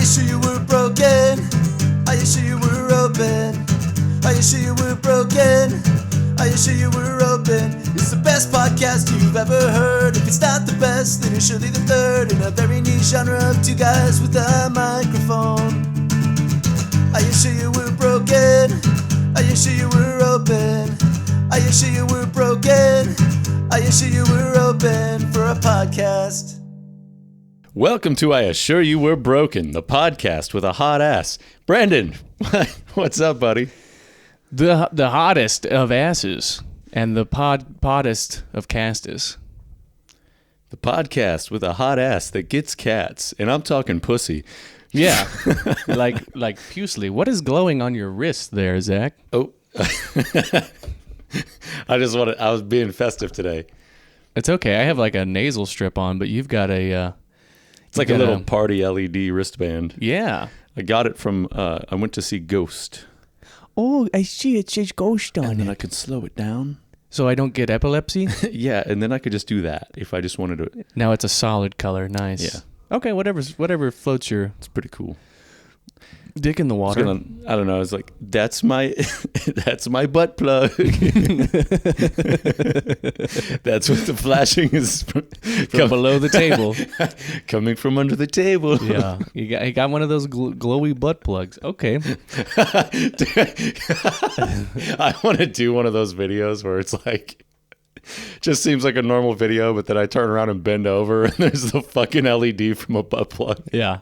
you sure you were broken? Are you sure you were open? Are you sure you were broken? Are you sure you were open? It's the best podcast you've ever heard. If it's not the best, then it's surely the third in a very niche genre of two guys with a microphone. Are you sure you were broken? Are you sure you were open? Are you sure you were broken? Are you sure you were open for a podcast? Welcome to I Assure You We're Broken, the podcast with a hot ass. Brandon, what's up, buddy? The hottest of asses and the poddest of castus. The podcast with a hot ass that gets cats, and I'm talking pussy. Yeah, like Pusely. What is glowing on your wrist there, Zach? Oh, I was being festive today. It's okay. I have like a nasal strip on, but you've got a... It's like a little party LED wristband. Yeah. I got it from, I went to see Ghost. Oh, I see it says Ghost on it. And then I could slow it down. So I don't get epilepsy? Yeah, and then I could just do that if I just wanted to. Now it's a solid color. Nice. Yeah. Okay, whatever floats your... It's pretty cool. Dick in the water. I don't know. It's like, that's my butt plug. That's what the flashing is from below the table. Coming from under the table. Yeah. You got one of those glowy butt plugs. Okay. I want to do one of those videos where it's like, just seems like a normal video, but then I turn around and bend over and there's the fucking LED from a butt plug. Yeah.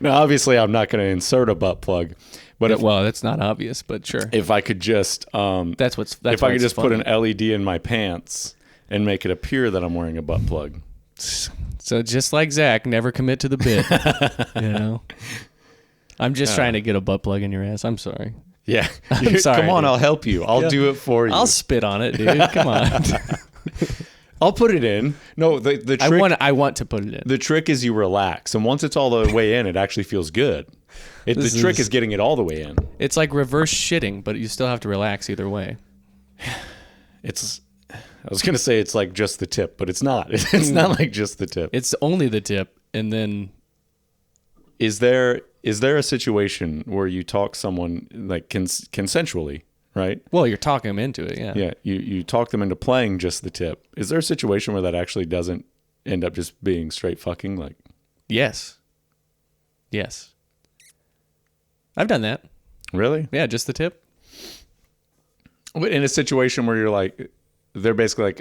Now, obviously, I'm not going to insert a butt plug, but well, that's not obvious, but sure. If I could just, if I could just put an LED in my pants and make it appear that I'm wearing a butt plug. So just like Zach, never commit to the bit. You know, I'm just trying to get a butt plug in your ass. I'm sorry. Yeah. I'm sorry. Come on, dude. I'll help you. I'll do it for you. I'll spit on it, dude. Come on. I'll put it in. No, the trick. I want to put it in. The trick is you relax, and once it's all the way in, it actually feels good. The trick is getting it all the way in. It's like reverse shitting, but you still have to relax either way. I was gonna say it's like just the tip, but it's not. It's not like just the tip. It's only the tip, and then. Is there a situation where you talk someone like consensually, right? Well, you're talking them into it, yeah. Yeah, you talk them into playing just the tip. Is there a situation where that actually doesn't end up just being straight fucking? Like, yes. I've done that. Really? Yeah, just the tip. In a situation where you're like, they're basically like,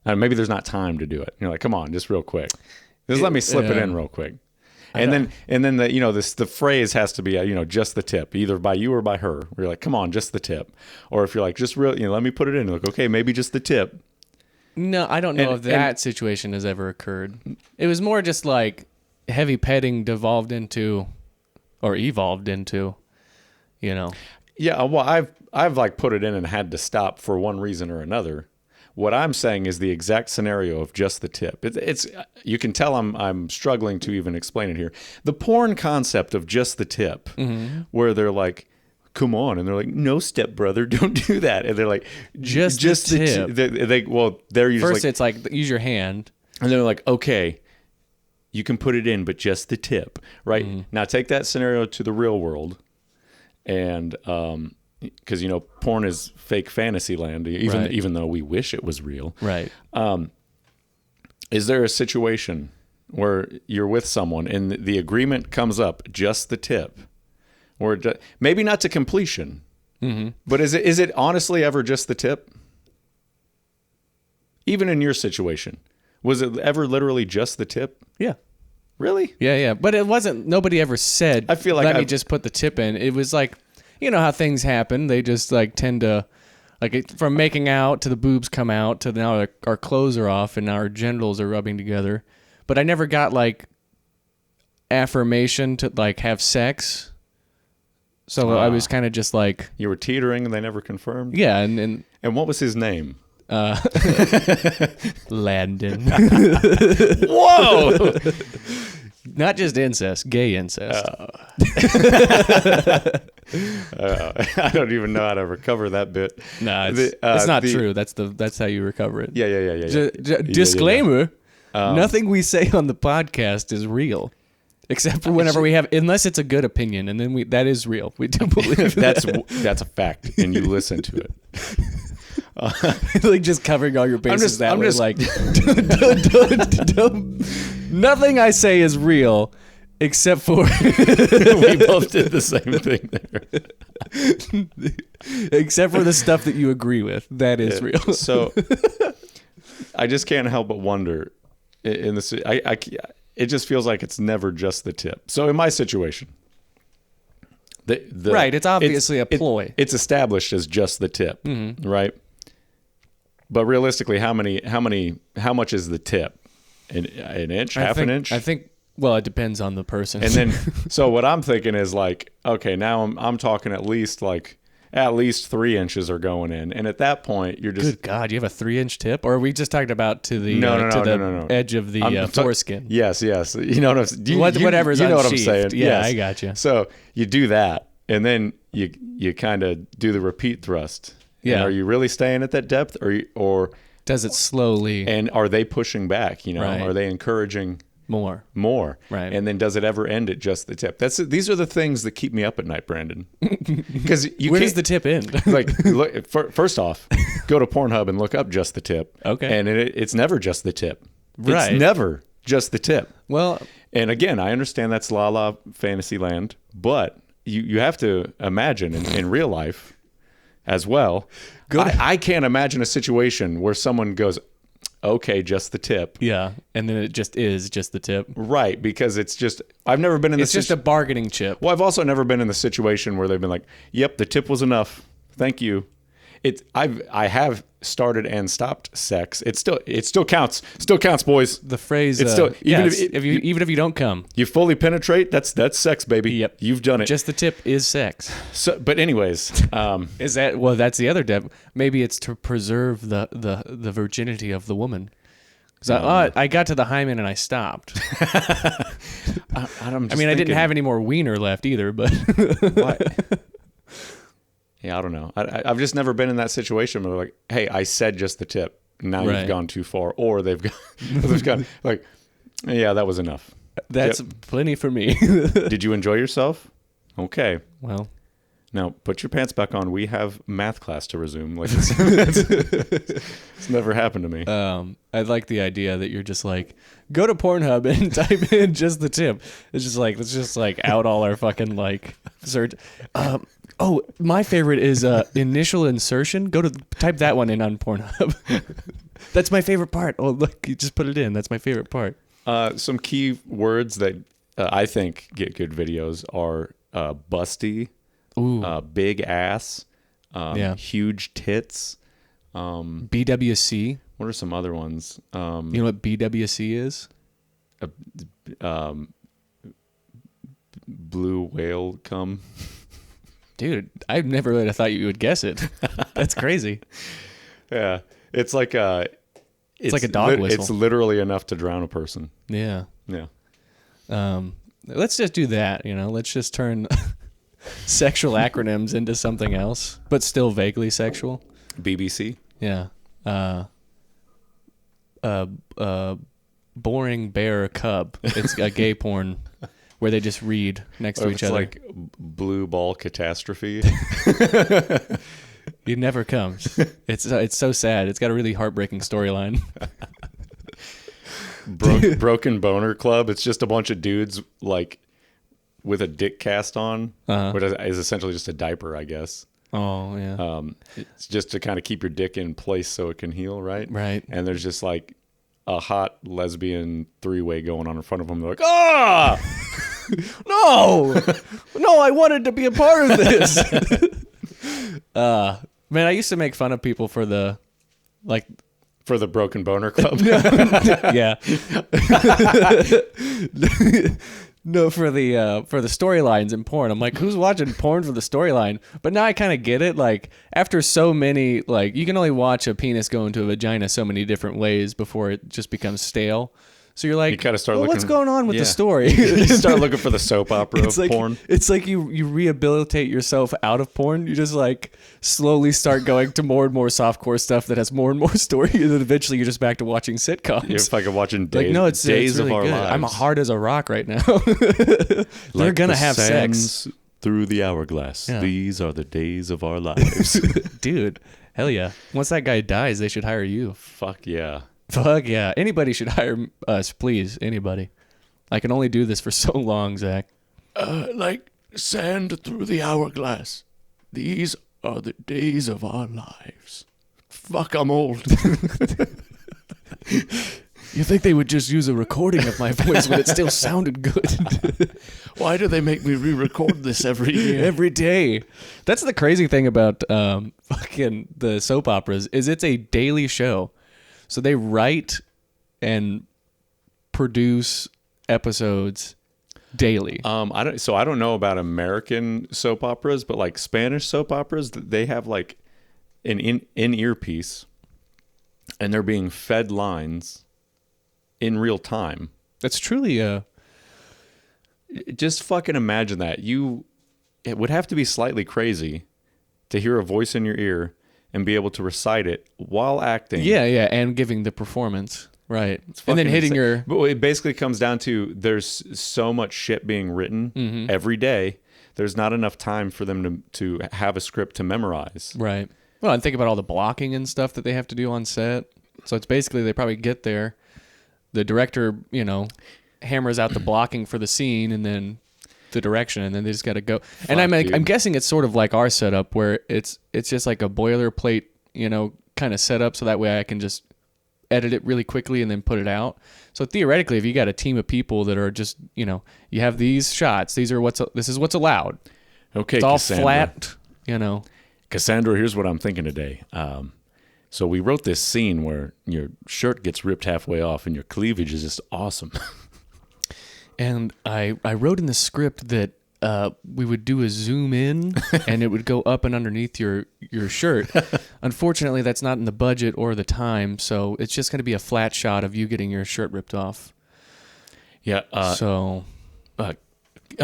maybe there's not time to do it. You're like, come on, just real quick. Just let me slip it in real quick. And then the phrase has to be, just the tip, either by you or by her. Where you're like, come on, just the tip. Or if you're like, just real, let me put it in. You're like, okay, maybe just the tip. No, I don't know if that situation has ever occurred. It was more just like heavy petting evolved into. Yeah, well, I've like put it in and had to stop for one reason or another. What I'm saying is the exact scenario of just the tip. It's you can tell I'm struggling to even explain it here. The porn concept of just the tip, where they're like, "Come on," and they're like, "No, stepbrother, don't do that," and they're like, "Just the tip." They're usually first it's like use your hand, and they're like, "Okay, you can put it in, but just the tip, right?" Now take that scenario to the real world, and because porn is fake fantasy land, even though we wish it was real. Right. Is there a situation where you're with someone and the agreement comes up just the tip, or maybe not to completion, but is it honestly ever just the tip? Even in your situation, was it ever literally just the tip? Yeah. Really? Yeah. But it wasn't. Nobody ever said. I feel like let me just put the tip in. It was like. You know how things happen. They just like tend to, like from making out to the boobs come out to now our clothes are off and now our genitals are rubbing together. But I never got like affirmation to like have sex. So I was kind of just like... You were teetering and they never confirmed? Yeah. And what was his name? Landon. Whoa! Not just incest, gay incest. I don't even know how to recover that bit. No, it's not true. That's how you recover it. Yeah. Disclaimer: nothing we say on the podcast is real. Except for whenever we have, unless it's a good opinion, and then that is real. We do believe that's a fact, and you listen to it. Like just covering all your bases I'm just like nothing I say is real, except for we both did the same thing there. Except for the stuff that you agree with, that is real. So I just can't help but wonder in this. It just feels like it's never just the tip. So in my situation, right, it's obviously a ploy. It's established as just the tip, right? But realistically, how much is the tip? An inch, an inch? I think. Well, it depends on the person. And then, so what I'm thinking is like, okay, now I'm talking at least 3 inches are going in, and at that point, you're just. Good God, you have a 3-inch tip, or are we just talking about to the no. edge of the foreskin? Yes. You know what I'm. Whatever's you know what I'm unsheathed. saying? Yeah, yes. I got you. So you do that, and then you kind of do the repeat thrust. Yeah. And are you really staying at that depth, or does it slowly? And are they pushing back? Right. Are they encouraging more? Right. And then does it ever end at just the tip? These are the things that keep me up at night, Brandon. Because where does the tip end? Like, look, first off, go to Pornhub and look up just the tip. Okay. And it's never just the tip. Right. It's never just the tip. Well, and again, I understand that's la fantasy land, but you have to imagine in real life as well. I can't imagine a situation where someone goes, okay, just the tip. Yeah, and then it just is just the tip. Right, because it's just, I've never been in this. It's just a bargaining chip. Well, I've also never been in the situation where they've been like, yep, the tip was enough. Thank you. I have started and stopped sex. It still counts. Still counts, boys. The phrase, it's still, even if you don't come. You fully penetrate, that's sex, baby. Yep. You've done it. Just the tip is sex. So, but anyways, is that, well, that's the other dep. Maybe it's to preserve the virginity of the woman. Because I got to the hymen and I stopped. I didn't have any more wiener left either, but. What? Yeah, I don't know. I've just never been in that situation where like, hey, I said just the tip. Now you've gone too far. Or they've gone like, yeah, that was enough. That's plenty for me. Did you enjoy yourself? Okay. Well. Now, put your pants back on. We have math class to resume. Like it's never happened to me. I like the idea that you're just like, go to Pornhub and type in just the tip. It's just like, let's just like out all our fucking like search. Oh, my favorite is initial insertion. Type that one in on Pornhub. That's my favorite part. Oh, look, you just put it in. That's my favorite part. Some key words that I think get good videos are busty, big ass, huge tits. BWC. What are some other ones? You know what BWC is? Blue whale cum. Dude, I never would have thought you would guess it. That's crazy. Yeah, it's like a dog whistle. It's literally enough to drown a person. Yeah. Yeah. Let's just do that. Let's just turn sexual acronyms into something else, but still vaguely sexual. BBC. Yeah. Boring bear cub. It's a gay porn. Where they just read next to each other. It's like blue ball catastrophe. It never comes. It's so sad. It's got a really heartbreaking storyline. Broken Boner Club. It's just a bunch of dudes like with a dick cast on, which is essentially just a diaper, I guess. Oh yeah. It's just to kind of keep your dick in place so it can heal, right? Right. And there's just like a hot lesbian three-way going on in front of them. They're like, ah! No, I wanted to be a part of this. Man, I used to make fun of people for the Broken Boner Club. Yeah. No, for the storylines in porn. I'm like, who's watching porn for the storyline? But now I kind of get it. Like, after so many, like, you can only watch a penis go into a vagina so many different ways before it just becomes stale. So you're like, You gotta start looking. what's going on with the story? You start looking for the soap opera of like, porn. It's like you rehabilitate yourself out of porn. You just like slowly start going to more and more softcore stuff that has more and more story, and then eventually you're just back to watching sitcoms. You're fucking watching days, Like, no, it's days really of our good. lives. I'm hard as a rock right now. They're Like gonna the have sex, sands through the hourglass. Yeah. These are the days of our lives. dude. Hell yeah! Once that guy dies, they should hire you. Fuck yeah. Fuck yeah! Anybody should hire us, please. Anybody. I can only do this for so long, Zach. Like sand through the hourglass. These are the days of our lives. Fuck, I'm old. You think they would just use a recording of my voice when it still sounded good? Why do they make me re-record this every year? Every day. That's the crazy thing about fucking the soap operas is it's a daily show. So they write and produce episodes daily. I don't know about American soap operas, but like Spanish soap operas, they have like an in-ear piece, and they're being fed lines in real time. That's truly Just fucking imagine that. It would have to be slightly crazy to hear a voice in your ear and be able to recite it while acting. yeah, and giving the performance. Right. And then Fucking hitting insane. your But it basically comes down to there's so much shit being written every day. There's not enough time for them to have a script to memorize. right. Well, and think about all the blocking and stuff that they have to do on set. So it's basically they probably get there, the director, hammers out the blocking for the scene and then the direction, and then they just got to go. And I'm guessing it's sort of like our setup where it's just like a boilerplate, kind of setup, so that way I can just edit it really quickly and then put it out. So theoretically, if you got a team of people that are just, you have these shots, this is what's allowed. Okay, It's all Cassandra. flat, Cassandra, here's what I'm thinking today. So we wrote this scene where your shirt gets ripped halfway off and your cleavage is just awesome. And I wrote in the script that we would do a zoom in and it would go up and underneath your shirt. Unfortunately, that's not in the budget or the time, so it's just going to be a flat shot of you getting your shirt ripped off. Yeah. I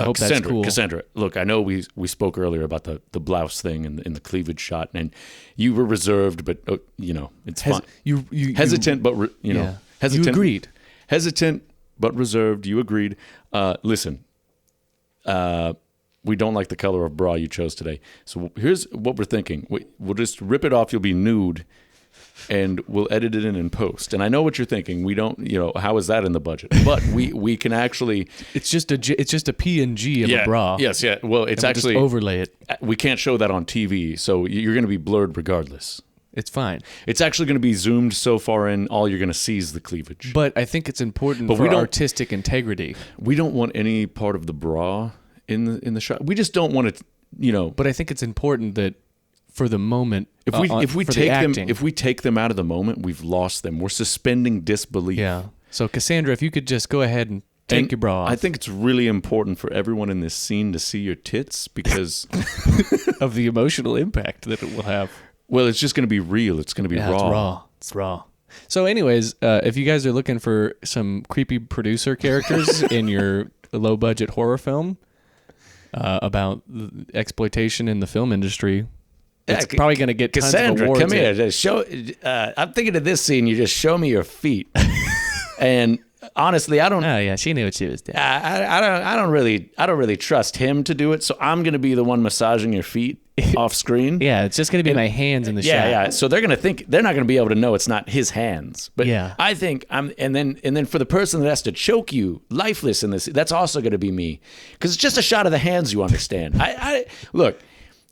hope that's cool. Cassandra, look, I know we spoke earlier about the blouse thing and the cleavage shot, and you were reserved, but it's fine. You Hesitant, but hesitant. You agreed. Hesitant, but reserved. You agreed. Listen, we don't like the color of bra you chose today. So here's what we're thinking. We'll just rip it off. You'll be nude, and we'll edit it in post. And I know what you're thinking. We don't, how is that in the budget? But we can actually. It's just a PNG of a bra. Yes, yeah. Well, it's We'll actually just overlay it. We can't show that on TV, so you're going to be blurred regardless. It's fine. It's actually going to be zoomed so far in, all you're going to see is the cleavage. But I think it's important for artistic integrity. We don't want any part of the bra in the shot. We just don't want it, But I think it's important that for the moment, if we take them out of the moment, we've lost them. We're suspending disbelief. Yeah. So Cassandra, if you could just go ahead and take your bra off. I think it's really important for everyone in this scene to see your tits because of the emotional impact that it will have. Well, it's just going to be real. It's going to be raw. It's raw. So anyways, if you guys are looking for some creepy producer characters in your low-budget horror film about the exploitation in the film industry, it's probably going to get tons Cassandra, of awards. Come here. Just show. I'm thinking of this scene. You just show me your feet. And honestly, I don't. Oh yeah, she knew what she was doing. I don't really trust him to do it. So I'm going to be the one massaging your feet off screen. Yeah, it's just going to be my hands in the shot. Yeah. So they're going to think they're not going to be able to know it's not his hands. But yeah. I think and then for the person that has to choke you lifeless in this, that's also going to be me because it's just a shot of the hands. You understand? I look.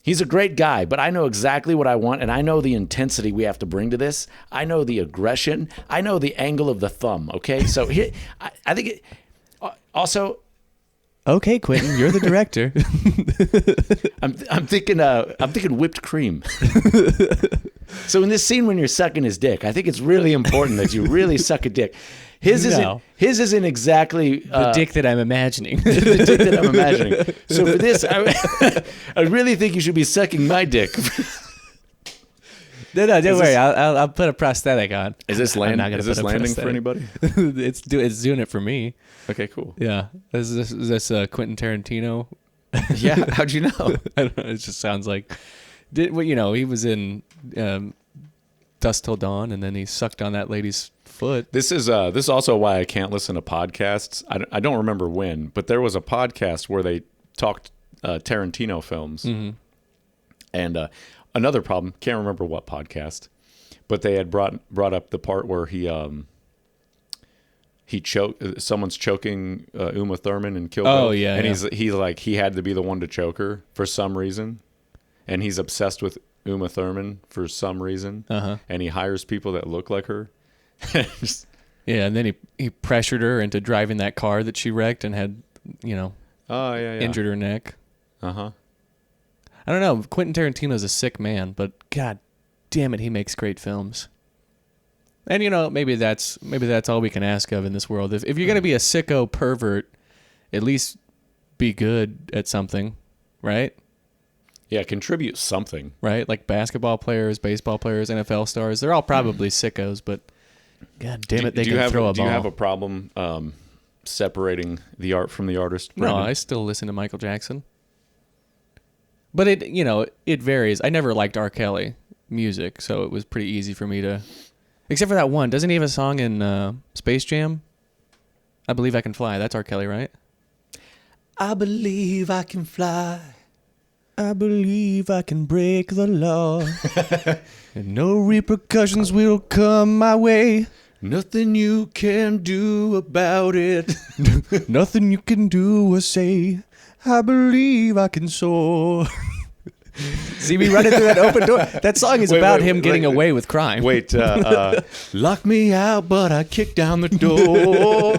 He's a great guy, but I know exactly what I want, and I know the intensity we have to bring to this. I know the aggression. I know the angle of the thumb. Okay, so here, I think also. Okay, Quentin, you're the director. I'm thinking whipped cream. So in this scene when you're sucking his dick, I think it's really important that you really suck a dick. His isn't exactly the dick that I'm imagining. The dick that I'm imagining. So for this, I really think you should be sucking my dick. No, don't worry. I'll put a prosthetic on. Is this landing for anybody? It's doing it for me. Okay, cool. Yeah. Is this Quentin Tarantino? Yeah. How'd you know? I don't know. It just sounds like, he was in Dusk Till Dawn, and then he sucked on that lady's foot. This is also why I can't listen to podcasts. I don't remember when, but there was a podcast where they talked Tarantino films. Mm-hmm. And another problem, can't remember what podcast, but they had brought up the part where someone's choking Uma Thurman and Kill Bill. Oh yeah, and he's like he had to be the one to choke her for some reason, and he's obsessed with Uma Thurman for some reason, and he hires people that look like her. Yeah, and then he pressured her into driving that car that she wrecked and had injured her neck. I don't know. Quentin Tarantino's a sick man, but god damn it, he makes great films. And maybe that's all we can ask of in this world. If you're gonna be a sicko pervert, at least be good at something, right? Yeah, contribute something. Right? Like basketball players, baseball players, NFL stars, they're all probably sickos, but god damn it, they can throw a ball. Do you have a problem separating the art from the artist, Brendan? No, I still listen to Michael Jackson. But it varies. I never liked R. Kelly music, so it was pretty easy for me to... Except for that one. Doesn't he have a song in Space Jam? I Believe I Can Fly. That's R. Kelly, right? I believe I can fly. I believe I can break the law. And no repercussions will come my way. Nothing you can do about it. Nothing you can do or say. I believe I can soar. See me running through that open door? That song is about him getting away with crime. Lock me out, but I kick down the door.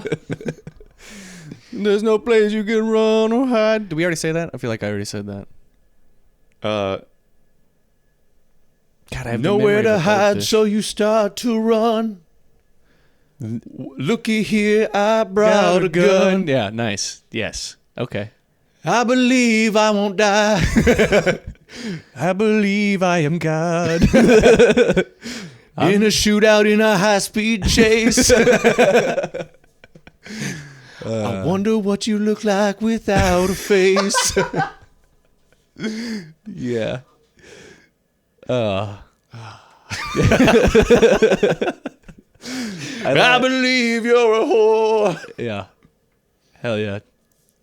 There's no place you can run or hide. Did we already say that? I feel like I already said that. God, I have nowhere to hide, so you start to run. Looky here, I brought a gun. Yeah, nice. Yes. Okay. I believe I won't die. I believe I am God. In a shootout, in a high-speed chase. I wonder what you look like without a face. Yeah. I believe you're a whore. Yeah. Hell yeah.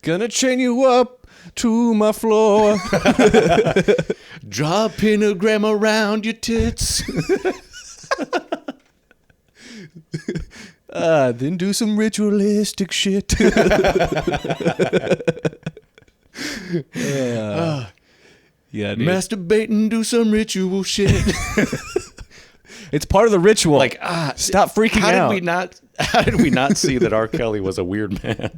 Gonna chain you up to my floor. Draw a pentagram around your tits. Then do some ritualistic shit. Yeah, dude. Masturbate and do some ritual shit. It's part of the ritual. Like, stop freaking out. How did we not see that R. Kelly was a weird man?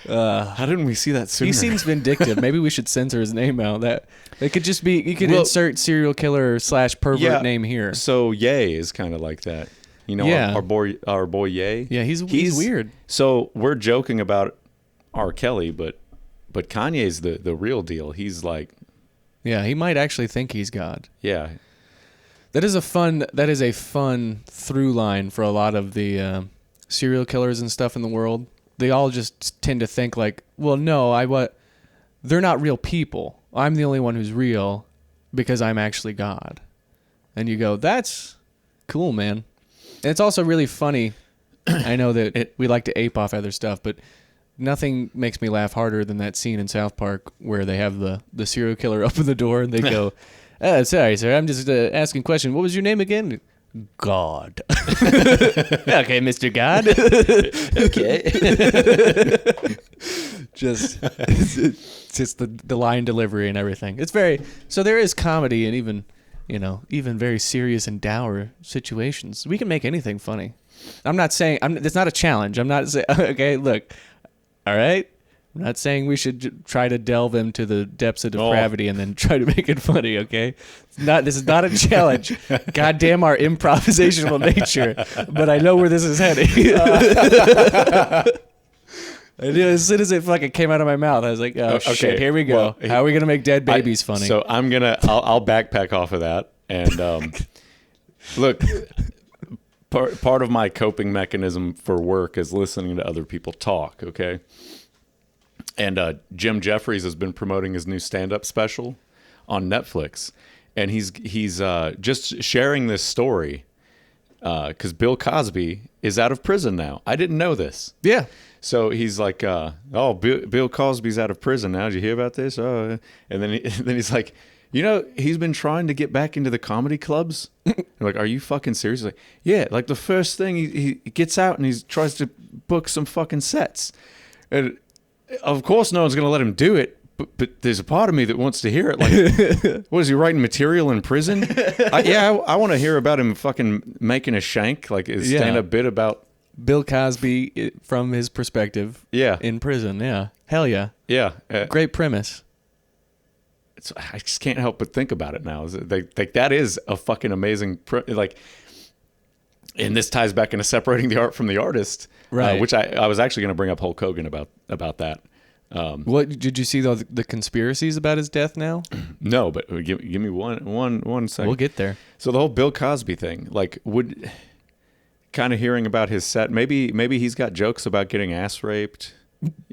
How didn't we see that sooner? He seems vindictive. Maybe we should censor his name out. That it could just be. You could insert serial killer / pervert name here. So Ye is kind of like that. Our boy Ye. Yeah, he's weird. So we're joking about R. Kelly, but Kanye's the real deal. He's like, yeah, he might actually think he's God. Yeah. That is a fun through line for a lot of the serial killers and stuff in the world. They all just tend to think like, well, no, they're not real people. I'm the only one who's real because I'm actually God. And you go, that's cool, man. And it's also really funny. I know that we like to ape off other stuff, but nothing makes me laugh harder than that scene in South Park where they have the serial killer open the door and they go, sorry, sir, I'm just asking a question. What was your name again? God. Okay, Mr. God. Okay. just the line delivery and everything. It's so there is comedy and even very serious and dour situations. We can make anything funny. I'm not saying it's not a challenge. I'm not saying okay, look. All right? I'm not saying we should try to delve into the depths of depravity and then try to make it funny, okay? This is not a challenge. Goddamn our improvisational nature. But I know where this is heading. As soon as it fucking came out of my mouth, I was like, oh, okay, shit, here we go. Well, how are we going to make dead babies funny? So I'll backpack off of that. And look, part of my coping mechanism for work is listening to other people talk, okay? And Jim Jeffries has been promoting his new stand-up special on Netflix. And he's just sharing this story because Bill Cosby is out of prison now. I didn't know this. Yeah. So he's like, Bill Cosby's out of prison now. Did you hear about this? And then he's like, he's been trying to get back into the comedy clubs. Like, are you fucking serious? He's like, yeah, like the first thing he gets out and he tries to book some fucking sets. And of course no one's going to let him do it. But there's a part of me that wants to hear it. Like, what is he writing material in prison? I want to hear about him fucking making a shank, like his stand-up bit about Bill Cosby from his perspective. Yeah. In prison. Yeah. Hell yeah. Yeah. Great premise. I just can't help but think about it now. Like that is a fucking amazing, and this ties back into separating the art from the artist, right? Which I was actually going to bring up Hulk Hogan about that. What did you see the conspiracies about his death now? No, but give me one second. We'll get there. So the whole Bill Cosby thing, like, would kind of hearing about his set, maybe he's got jokes about getting ass raped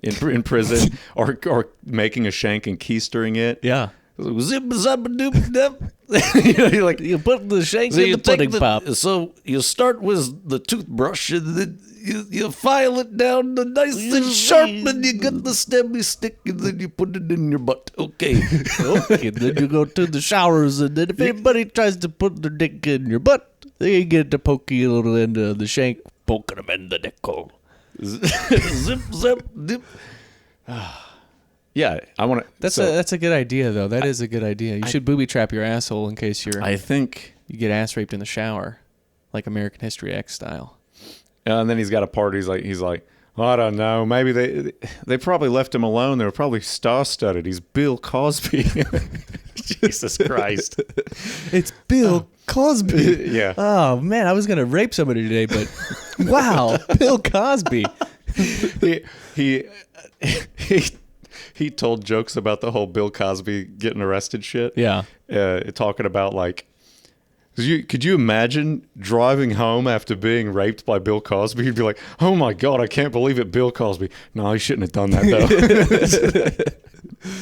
in prison or making a shank and keistering it. Yeah. Zip zap doop dup. You're like, you put the shank in the pudding pop. So you start with the toothbrush and then you file it down nice and sharp, and you get the stemmy stick, and then you put it in your butt. Okay. Okay, then you go to the showers, and then if anybody tries to put their dick in your butt, they get to poke you a little end of the shank, poking them in the dick hole. Zip zap dip. Yeah, I want to. That's a good idea, though. That is a good idea. You should booby trap your asshole in case I think you get ass raped in the shower, like American History X style. And then he's got a party. He's like, I don't know. Maybe they probably left him alone. They were probably star-studded. He's Bill Cosby. Jesus Christ. It's Bill Cosby. Yeah. Oh man, I was gonna rape somebody today, but wow, Bill Cosby. He told jokes about the whole Bill Cosby getting arrested shit. Yeah. Talking about like, could you imagine driving home after being raped by Bill Cosby? You'd be like, oh my God, I can't believe it, Bill Cosby. No, he shouldn't have done that though.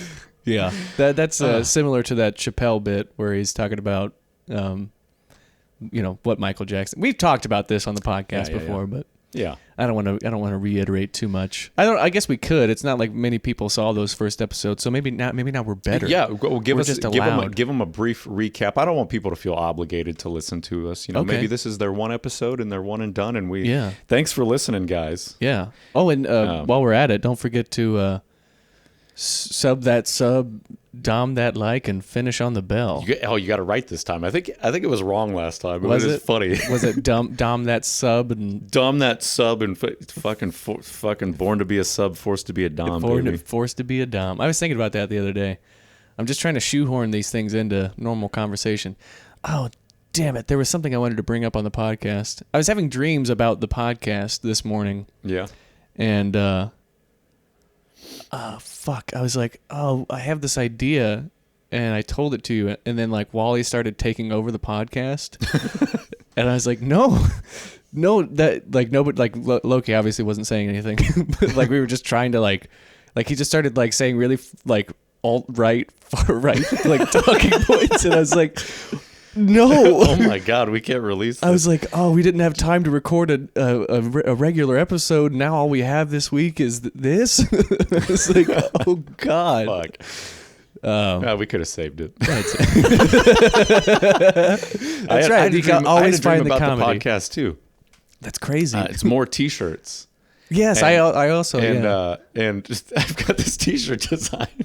Yeah. That's similar to that Chappelle bit where he's talking about, what Michael Jackson. We've talked about this on the podcast before, but yeah, I don't want to reiterate too much. I guess we could. It's not like many people saw those first episodes, so maybe now we're better. Yeah, well, give allowed. them a brief recap. I don't want people to feel obligated to listen to us. Okay. Maybe this is their one episode and they're one and done. And Yeah. Thanks for listening, guys. Yeah. Oh, and while we're at it, don't forget to dom that like, and finish on the bell. You got it right this time. I think it was wrong last time. Was it is funny. Was it dom that sub and dom that sub and fucking born to be a sub, forced to be a dom, baby. Forced to be a dom. I was thinking about that the other day. I'm just trying to shoehorn these things into normal conversation. Oh, damn it. There was something I wanted to bring up on the podcast. I was having dreams about the podcast this morning. Yeah. And fuck. I was like, I have this idea, and I told it to you, and then like Wally started taking over the podcast, and I was like, no, that like nobody, like Loki obviously wasn't saying anything, but like we were just trying to like he just started like saying really like alt-right, far-right like talking points, and I was like, no. Oh my God, we can't release this. I was like, we didn't have time to record a regular episode. Now all we have this week is this. I was like, oh God. Fuck. We could have saved it. That's right. You can always find the comedy. The podcast too. That's crazy. It's more T-shirts. Yes, I also and just, I've got this T-shirt design.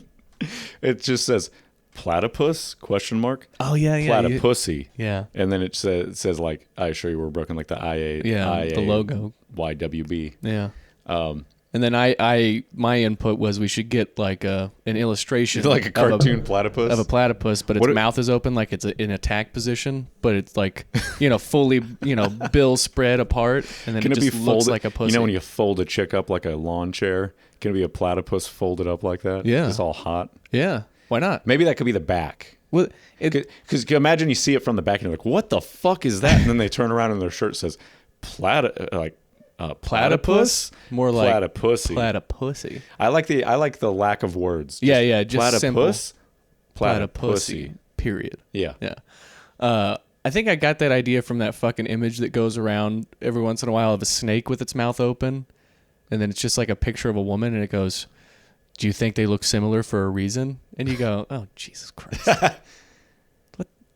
It just says platypus ? Oh yeah, Platypussy. Yeah. And then it says like, I assure you we're broken, like the the logo. IAYWB. Yeah. And then my input was we should get like an illustration, like a cartoon platypus of a platypus, but its mouth is open, like it's in attack position, but it's like fully bill spread apart, and then it just looks like a pussy. You know when you fold a chick up like a lawn chair, can it be a platypus folded up like that? Yeah, it's all hot. Yeah, why not? Maybe that could be the back. Well, because imagine you see it from the back and you're like, what the fuck is that? And then they turn around and their shirt says platypus? More like platypussy. Platypussy. I like the lack of words. Just simple. Platypussy. Period. Yeah. I think I got that idea from that fucking image that goes around every once in a while of a snake with its mouth open, and then it's just like a picture of a woman, and it goes, "Do you think they look similar for a reason?" And you go, "Oh, Jesus Christ!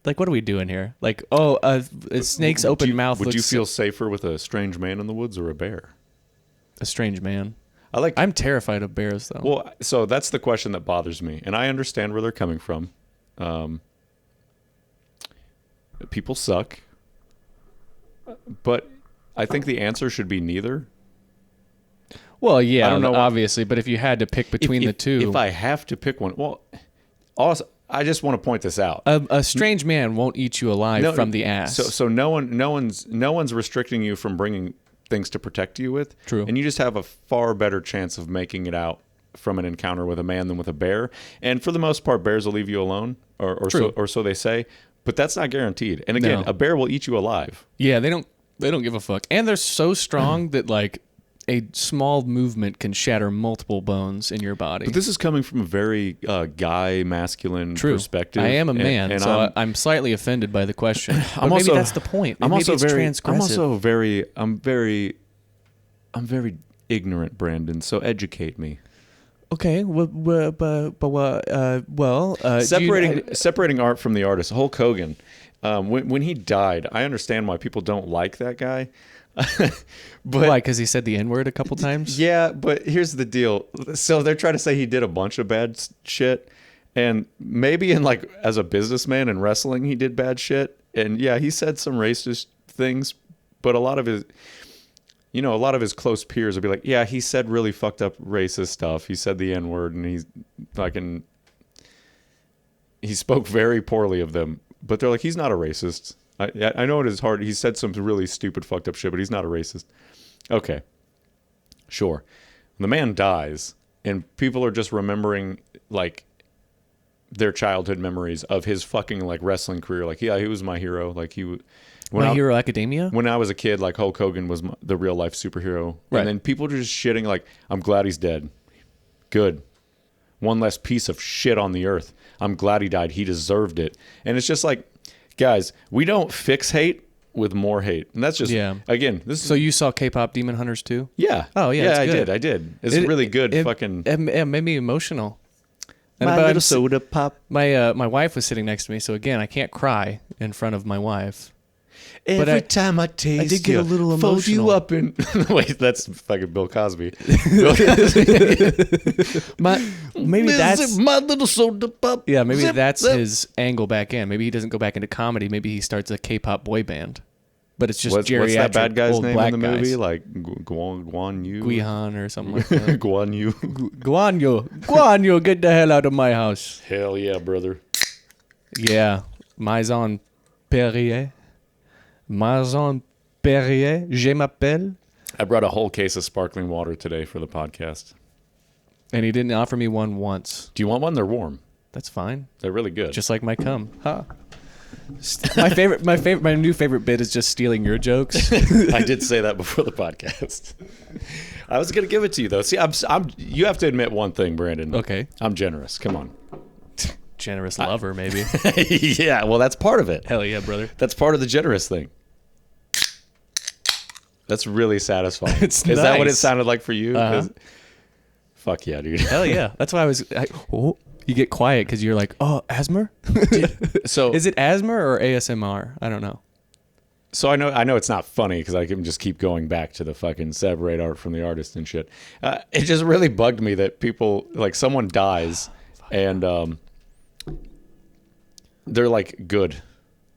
What are we doing here? Like, a snake's open mouth. Would you feel safer with a strange man in the woods or a bear? A strange man. I'm terrified of bears, though. Well, so that's the question that bothers me, and I understand where they're coming from. People suck, but I think the answer should be neither. Well, yeah, I don't know, obviously, but if you had to pick between the two, if I have to pick one, well, also I just want to point this out: a strange man won't eat you alive from the ass. So no one's restricting you from bringing things to protect you with. True, and you just have a far better chance of making it out from an encounter with a man than with a bear. And for the most part, bears will leave you alone, or so they say. But that's not guaranteed. And again, a bear will eat you alive. Yeah, they don't give a fuck. And they're so strong that like a small movement can shatter multiple bones in your body. But this is coming from a very guy masculine perspective. I am a man, and so I'm slightly offended by the question. But maybe that's the point. I'm maybe it's transgressive. I'm very ignorant, Brandon. So educate me. Okay, separating art from the artist. Hulk Hogan, when he died, I understand why people don't like that guy. But why? Because he said the N-word a couple times? Yeah, but here's the deal. So they're trying to say he did a bunch of bad shit, and maybe as a businessman in wrestling, he did bad shit. And yeah, he said some racist things, but a lot of his close peers will be like, yeah, he said really fucked up racist stuff. He said the N-word, and he spoke very poorly of them. But they're like, he's not a racist. I know it is hard. He said some really stupid, fucked up shit, but he's not a racist. Okay, sure. The man dies, and people are just remembering their childhood memories of his fucking wrestling career. Like, yeah, he was my hero. Like My Hero Academia? When I was a kid, Hulk Hogan was the real life superhero. Right. And then people are just shitting I'm glad he's dead. Good. One less piece of shit on the earth. I'm glad he died. He deserved it. And it's just guys, we don't fix hate with more hate. And that's just, again, this is... So you saw K-pop Demon Hunters too? Yeah. Oh, yeah, I did. It's really good fucking... It made me emotional. Little soda pop. My wife was sitting next to me, so again, I can't cry in front of my wife. Every time I taste I did get a little emotional. Fold you up in... Wait, that's fucking Bill Cosby. Maybe that's... My little soda pop. Yeah, maybe that's his angle back in. Maybe he doesn't go back into comedy. Maybe he starts a K-pop boy band. But it's just geriatric what's that bad guy's old name black in the guys. movie? Guan Yu? Guihan or something like that. Guan Yu. Guan Yu, get the hell out of my house. Hell yeah, brother. Yeah. Maison Perrier. Maison Perrier, je m'appelle. I brought a whole case of sparkling water today for the podcast. And he didn't offer me one once. Do you want one? They're warm. That's fine. They're really good. Just like my cum. Huh. My new favorite bit is just stealing your jokes. I did say that before the podcast. I was gonna give it to you though. See, you have to admit one thing, Brandon. Okay. I'm generous. Come on. Generous lover, maybe. Yeah, well, that's part of it. Hell yeah, brother. That's part of the generous thing. That's really satisfying. Is nice. That what it sounded like for you? Uh-huh. Fuck yeah, dude. Hell yeah. That's why you get quiet because you're like, oh, asthma? So is it asthma or ASMR? I don't know. So I know it's not funny because I can just keep going back to the fucking separate art from the artist and shit. It just really bugged me that people, someone dies and they're good.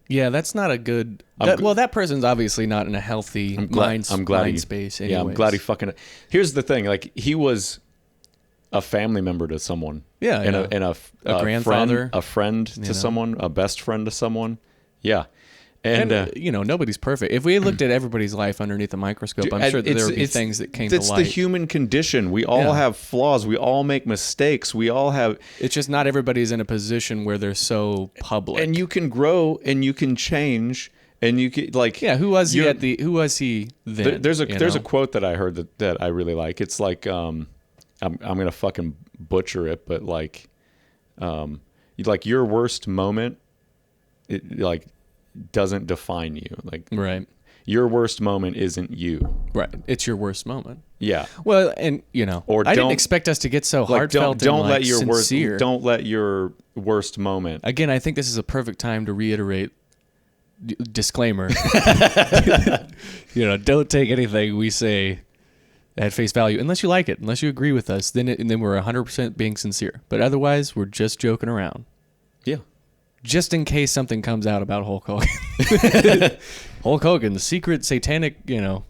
Yeah, that's not a good... that person's obviously not in a healthy mind space anyways. Yeah, I'm glad he fucking... Here's the thing. He was a family member to someone. Yeah, and a grandfather. A friend to someone. A best friend to someone. Yeah. And nobody's perfect. If we looked at everybody's life underneath a microscope, I'm sure that there would be things that came to light. It's the human condition. We all have flaws. We all make mistakes. We all have. It's just not everybody's in a position where they're so public. And you can grow and you can change and you can who was he then? There's a quote that I heard that I really like. It's like I'm gonna fucking butcher it, but your worst moment, doesn't define you. Right. Your worst moment isn't you. Right. It's your worst moment. Yeah. Well, and or I didn't expect us to get so heartfelt don't let your sincere. Don't let your worst moment. Again, I think this is a perfect time to reiterate disclaimer. Don't take anything we say at face value unless you like it, unless you agree with us. Then we're 100% being sincere. But otherwise, we're just joking around. Yeah. Just in case something comes out about Hulk Hogan. Hulk Hogan, the secret satanic,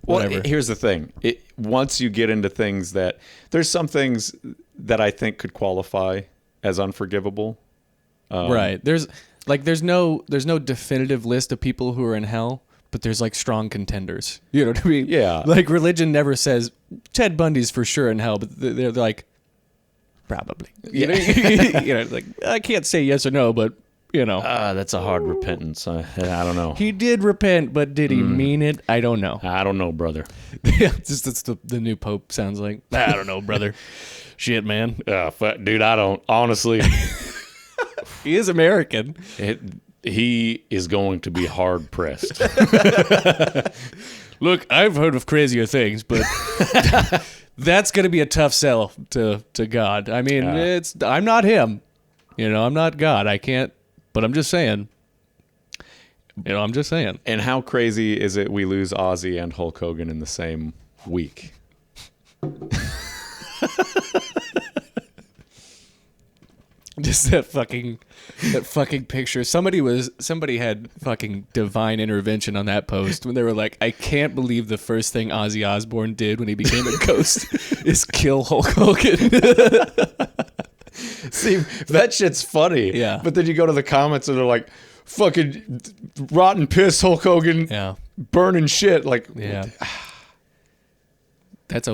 whatever. Well, here's the thing. Once you get into things there's some things that I think could qualify as unforgivable. Right. There's no definitive list of people who are in hell, but there's strong contenders. You know what I mean? Yeah. Religion never says Ted Bundy's for sure in hell, but they're like, probably. Yeah. I can't say yes or no, but that's a hard repentance. I don't know. He did repent, but did he mean it? I don't know. I don't know, brother. That's the new Pope sounds like. I don't know, brother. Shit, man. Dude, I don't. Honestly. He is American. He is going to be hard pressed. Look, I've heard of crazier things, but that's going to be a tough sell to God. I mean, I'm not him. I'm not God. I can't. But I'm just saying. And how crazy is it we lose Ozzy and Hulk Hogan in the same week? Just that fucking picture. Somebody had fucking divine intervention on that post when they were like, I can't believe the first thing Ozzy Osbourne did when he became a ghost is kill Hulk Hogan. See, that shit's funny. Yeah. But then you go to the comments and they're like, fucking rotten piss, Hulk Hogan, burning shit. Yeah. This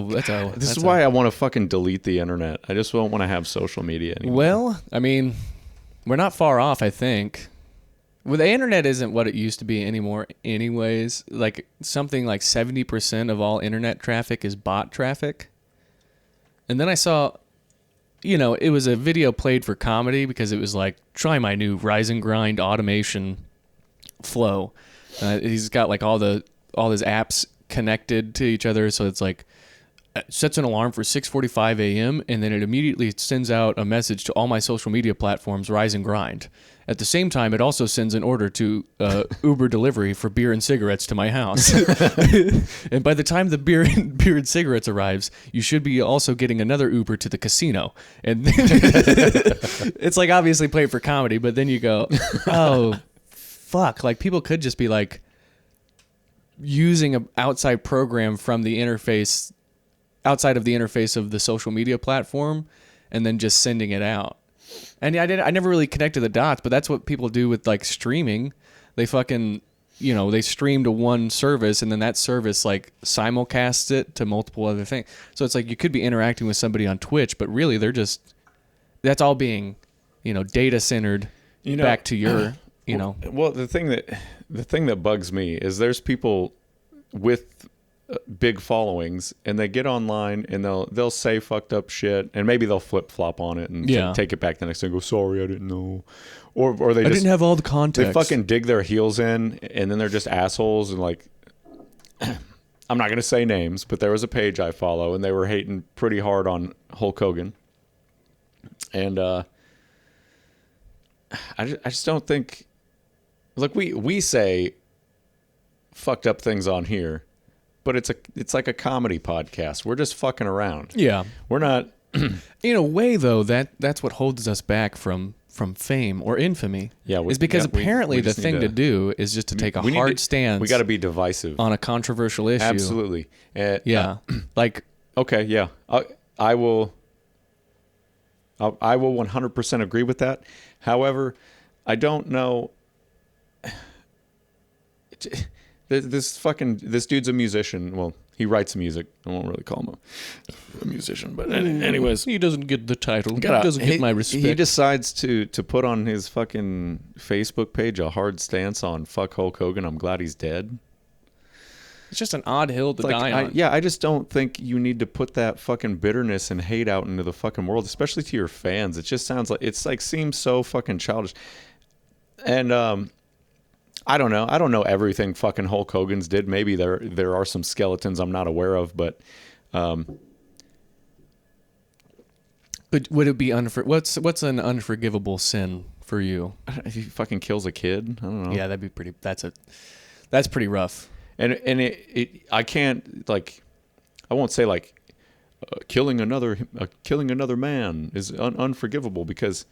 is why I want to fucking delete the internet. I just don't want to have social media anymore. Well, I mean, we're not far off, I think. Well, the internet isn't what it used to be anymore anyways. Something like 70% of all internet traffic is bot traffic. And then I saw... it was a video played for comedy because it was try my new rise and grind automation flow. He's got all his apps connected to each other. So it's sets an alarm for 6:45 a.m. and then it immediately sends out a message to all my social media platforms, rise and grind. At the same time, it also sends an order to Uber delivery for beer and cigarettes to my house. And by the time the beer and cigarettes arrives, you should be also getting another Uber to the casino. And it's obviously played for comedy, but then you go, oh, fuck. People could just be using an outside program from the interface, outside of the interface of the social media platform, and then just sending it out. And I never really connected the dots, but that's what people do with streaming. They fucking, they stream to one service and then that service simulcasts it to multiple other things. So it's you could be interacting with somebody on Twitch, but really that's all being, data centered back to your, Well, the thing that bugs me is there's people with big followings and they get online and they'll say fucked up shit and maybe they'll flip flop on it and take it back the next day and go, sorry, I didn't know, or they didn't have all the context. They fucking dig their heels in and then they're just assholes and I'm not gonna say names, but there was a page I follow and they were hating pretty hard on Hulk Hogan, and I just don't think, we say fucked up things on here, but it's like a comedy podcast. We're just fucking around. Yeah. We're not. In a way, though, that's what holds us back from fame or infamy. Yeah. Is because apparently the thing to do is just to take a hard stance. We got to be divisive on a controversial issue. Absolutely. Yeah. Okay. Yeah. I will 100% agree with that. However, I don't know. this dude's a musician. Well, he writes music. I won't really call him a musician, but anyways, he doesn't get the title. He doesn't get my respect. He decides to put on his fucking Facebook page a hard stance on fuck Hulk Hogan. I'm glad he's dead. It's just an odd hill to die on. I just don't think you need to put that fucking bitterness and hate out into the fucking world, especially to your fans. It just sounds like seems so fucking childish. And I don't know. I don't know everything fucking Hulk Hogan's did. Maybe there are some skeletons I'm not aware of, but would it be what's an unforgivable sin for you? If he fucking kills a kid, I don't know. Yeah, that'd be pretty. That's pretty rough. And I can't like, I won't say like killing another man is unforgivable, because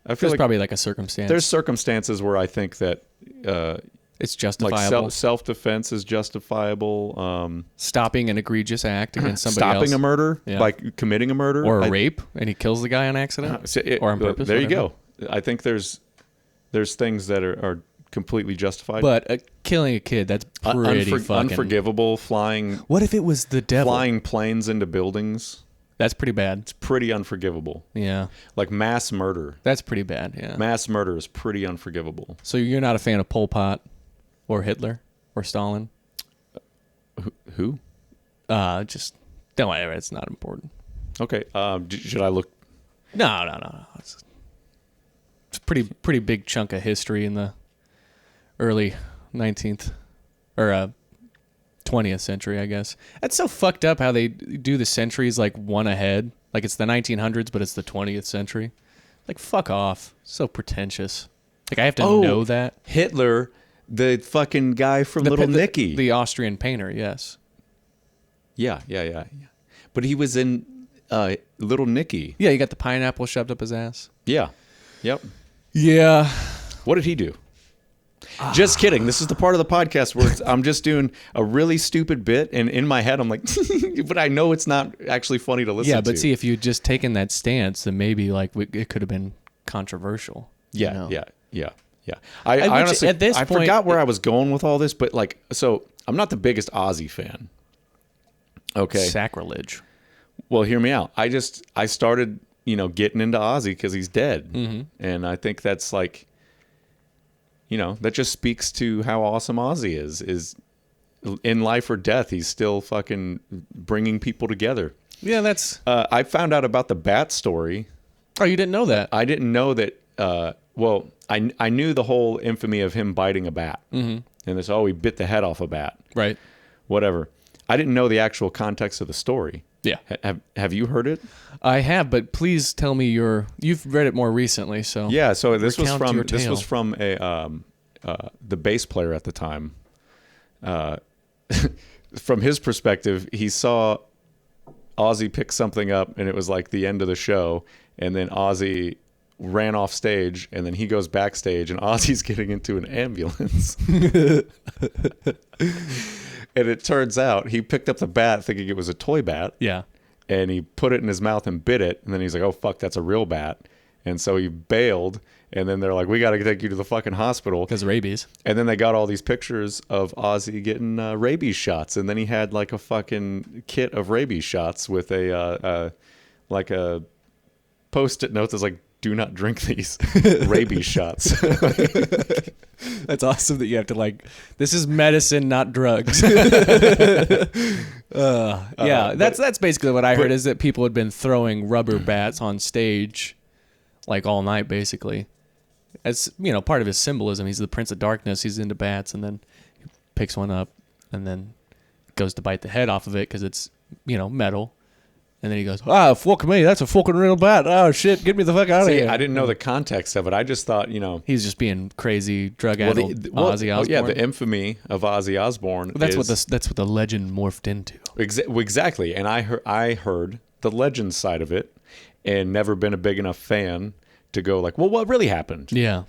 I feel there's probably like a circumstance. There's circumstances where I think that it's justifiable. Like self-defense is justifiable. Stopping an egregious act against somebody else. Stopping a murder, like committing a murder. Or a rape, and he kills the guy on accident. Or on purpose. There you go. I think there's things that are completely justified. But killing a kid, that's pretty fucking... Unforgivable. What if it was the devil? Flying planes into buildings. That's pretty bad. It's pretty unforgivable. Yeah. Like mass murder. That's pretty bad, yeah. Mass murder is pretty unforgivable. So you're not a fan of Pol Pot or Hitler or Stalin? Who? Just don't worry, it's not important. Okay. Should I look? No. It's a pretty big chunk of history in the early 19th or 20th century, I guess. That's so fucked up how they do the centuries like one ahead. Like it's the 1900s, but it's the 20th century. Like, fuck off. So pretentious. Like, I have to know that. Hitler, the fucking guy from Little Nicky. The Austrian painter, yes. Yeah. But he was in Little Nicky. Yeah, you got the pineapple shoved up his ass. Yeah. Yep. Yeah. What did he do? Just kidding. This is the part of the podcast where I'm just doing a really stupid bit, and in my head I'm like, but I know it's not actually funny to listen to. Yeah, but see, if you'd just taken that stance, then maybe like it could have been controversial. Yeah. I honestly, at this point, forgot where I was going with all this, but like, so I'm not the biggest Ozzy fan. Okay. Sacrilege. Well, hear me out. I started, getting into Ozzy because he's dead. Mm-hmm. And I think that's like, that just speaks to how awesome Ozzy is in life or death. He's still fucking bringing people together. Yeah, that's... I found out about the bat story. Oh, you didn't know that? I didn't know that. Well, I knew the whole infamy of him biting a bat. Mm-hmm. And this, he bit the head off a bat. Right. Whatever. I didn't know the actual context of the story. Yeah. Have you heard it? I have, but please tell me you've read it more recently, so... Yeah, so this was from the bass player at the time. From his perspective, he saw Ozzy pick something up, and it was like the end of the show, and then Ozzy ran off stage, and then he goes backstage, and Ozzy's getting into an ambulance. And it turns out he picked up the bat thinking it was a toy bat. Yeah. And he put it in his mouth and bit it, and then he's like, oh, fuck, that's a real bat. And so he bailed, and then they're like, we got to take you to the fucking hospital. Because rabies. And then they got all these pictures of Ozzy getting rabies shots, and then he had like a fucking kit of rabies shots with a Post-it note that's like, do not drink these rabies shots. That's awesome that you have to like, this is medicine, not drugs. That's basically what I heard, is that people had been throwing rubber bats on stage like all night, basically. As, part of his symbolism. He's the Prince of Darkness. He's into bats, and then he picks one up and then goes to bite the head off of it because it's, metal. And then he goes, fuck me, that's a fucking real bat. Oh, shit, get me the fuck out of here. I didn't know the context of it. I just thought, he's just being crazy, drug-addled Ozzy Osbourne. Yeah, the infamy of Ozzy Osbourne. Well, that's what the legend morphed into. Exactly. And I heard the legend side of it and never been a big enough fan to go like, well, what really happened? Yeah.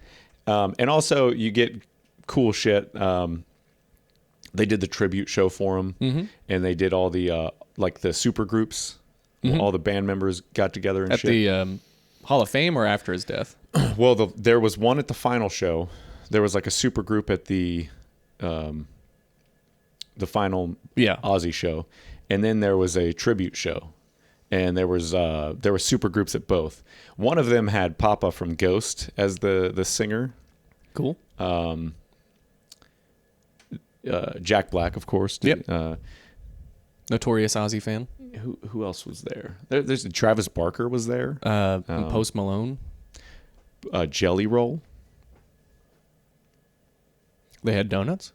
And also, you get cool shit. They did the tribute show for him, mm-hmm. and they did all the, the super groups. Mm-hmm. All the band members got together and at shit. At the Hall of Fame or after his death? Well, there was one at the final show. There was like a super group at the Ozzy show, and then there was a tribute show, and there were super groups at both. One of them had Papa from Ghost as the singer. Cool. Jack Black, of course. Yep. Notorious Ozzy fan. Who else was there? There's Travis Barker was there. Post Malone. Jelly Roll. They had donuts.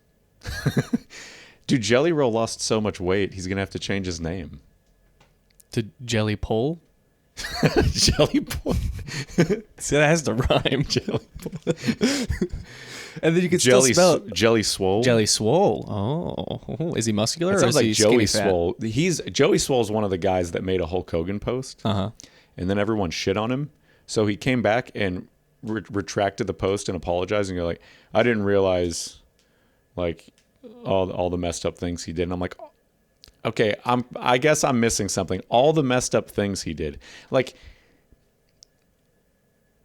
Dude, Jelly Roll lost so much weight, he's going to have to change his name. To Jelly Pole? Jelly Pole. See, that has to rhyme. Jelly Pole. And then you can Jelly, still spell it. Jelly Swole. Jelly Swole. Oh. Is he muscular It or sounds is like he Joey skinny Swole. Joey Swole is one of the guys that made a Hulk Hogan post. Uh-huh. And then everyone shit on him. So he came back and retracted the post and apologized. And you're like, I didn't realize like all the messed up things he did. And I'm like, okay, I guess I'm missing something. All the messed up things he did. Like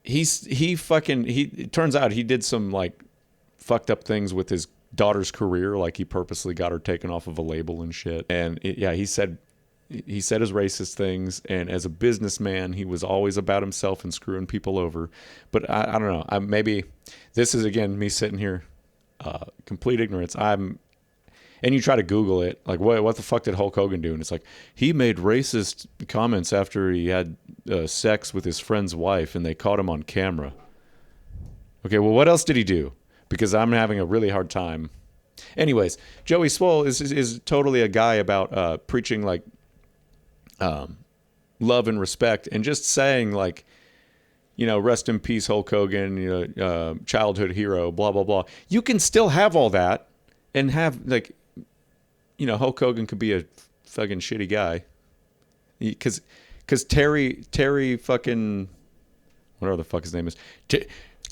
it turns out he did some like fucked up things with his daughter's career. Like he purposely got her taken off of a label and shit. And he said his racist things. And as a businessman, he was always about himself and screwing people over. But I don't know. Maybe this is again me sitting here, complete ignorance. And you try to Google it, like, what the fuck did Hulk Hogan do? And it's like, he made racist comments after he had sex with his friend's wife, and they caught him on camera. Okay, well, what else did he do? Because I'm having a really hard time. Anyways, Joey Swole is totally a guy about preaching, like, love and respect, and just saying, like, rest in peace, Hulk Hogan, childhood hero, blah, blah, blah. You can still have all that and have, like, Hulk Hogan could be a fucking shitty guy. Because Terry fucking, whatever the fuck his name is.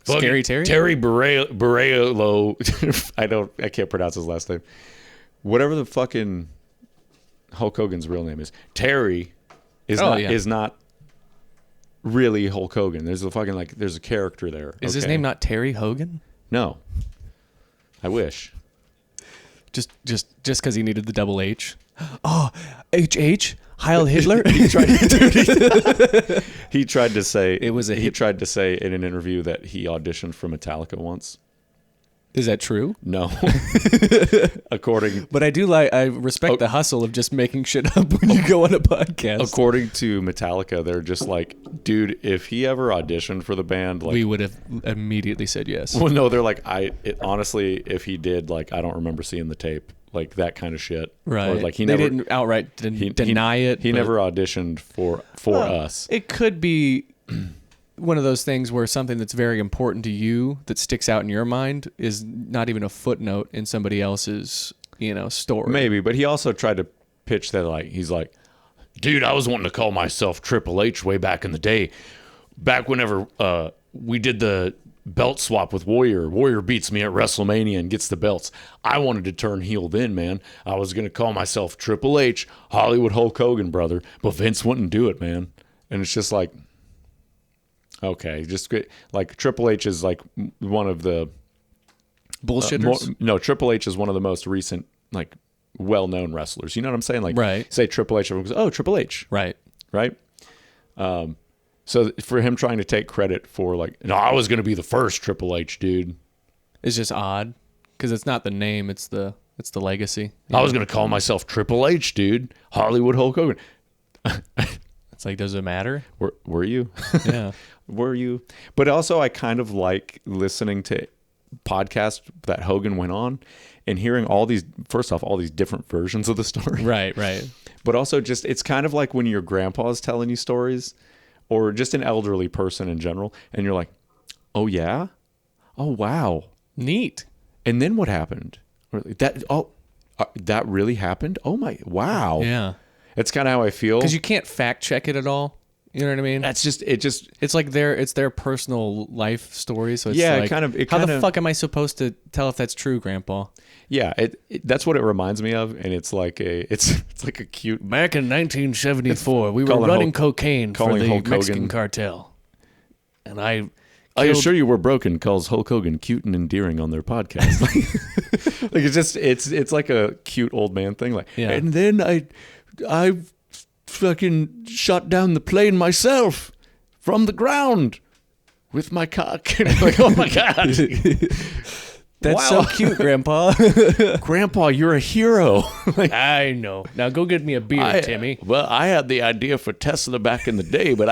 Scary Terry? Terry Barello. I can't pronounce his last name. Whatever the fucking Hulk Hogan's real name is. Terry is not really Hulk Hogan. There's a character there. Is his name not Terry Hogan? No. I wish. Just because he needed the double H. Oh, HH? Heil Hitler? He tried to say He tried to say in an interview that he auditioned for Metallica once. Is that true? No. But I respect the hustle of just making shit up when you go on a podcast. According to Metallica, they're just like, dude, if he ever auditioned for the band, like, we would have immediately said yes. Well, no, they're like, honestly, if he did, like, I don't remember seeing the tape, like that kind of shit. Right. Or like they didn't outright deny it. He never auditioned for us. It could be one of those things where something that's very important to you that sticks out in your mind is not even a footnote in somebody else's, story. Maybe, but he also tried to pitch that, like, he's like, dude, I was wanting to call myself Triple H way back in the day. Back whenever we did the belt swap with Warrior. Warrior beats me at WrestleMania and gets the belts. I wanted to turn heel then, man. I was going to call myself Triple H, Hollywood Hulk Hogan, brother. But Vince wouldn't do it, man. And it's just like, okay, just like Triple H is like one of the bullshitters. Triple H is one of the most recent, like, well-known wrestlers. You know what I'm saying? Like, right. Say Triple H, everyone goes, oh, Triple H. Right. So for him trying to take credit for, like, no, I was going to be the first Triple H, dude. It's just odd because it's not the name; it's the legacy. I was going to call myself Triple H, dude. Hollywood Hulk Hogan. It's like, does it matter? Were you? Yeah. Were you? But also, I kind of like listening to podcasts that Hogan went on and hearing all these different versions of the story. Right. But also just, it's kind of like when your grandpa's telling you stories or just an elderly person in general. And you're like, oh yeah? Oh, wow. Neat. And then what happened? That really happened? Oh my, wow. Yeah. That's kind of how I feel. Because you can't fact check it at all. You know what I mean? It's like it's their personal life story. So it's yeah, like, how the fuck am I supposed to tell if that's true, Grandpa? Yeah, that's what it reminds me of, and it's like it's like a cute. Back in 1974, we were running cocaine for the Mexican cartel, and I I assure you we're broken calls Hulk Hogan cute and endearing on their podcast. Like it's like a cute old man thing. Like, and then I fucking shot down the plane myself from the ground with my cock. And I'm like, oh my God. That's so cute, Grandpa. Grandpa, you're a hero. Like, I know. Now go get me a beer, Timmy. Well, I had the idea for Tesla back in the day, but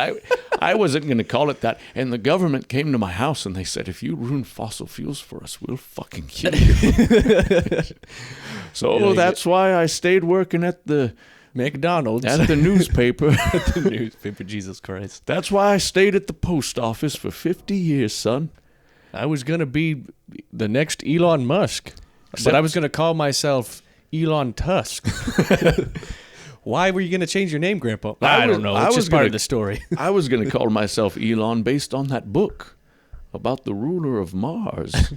I wasn't going to call it that. And the government came to my house and they said, if you ruin fossil fuels for us, we'll fucking kill you. So that's why I stayed working at the McDonald's. At the newspaper. At the newspaper, Jesus Christ. That's why I stayed at the post office for 50 years, son. I was going to be the next Elon Musk, but I was going to call myself Elon Tusk. Why were you going to change your name, Grandpa? I don't know. It's just part of the story. I was going to call myself Elon based on that book about the ruler of Mars.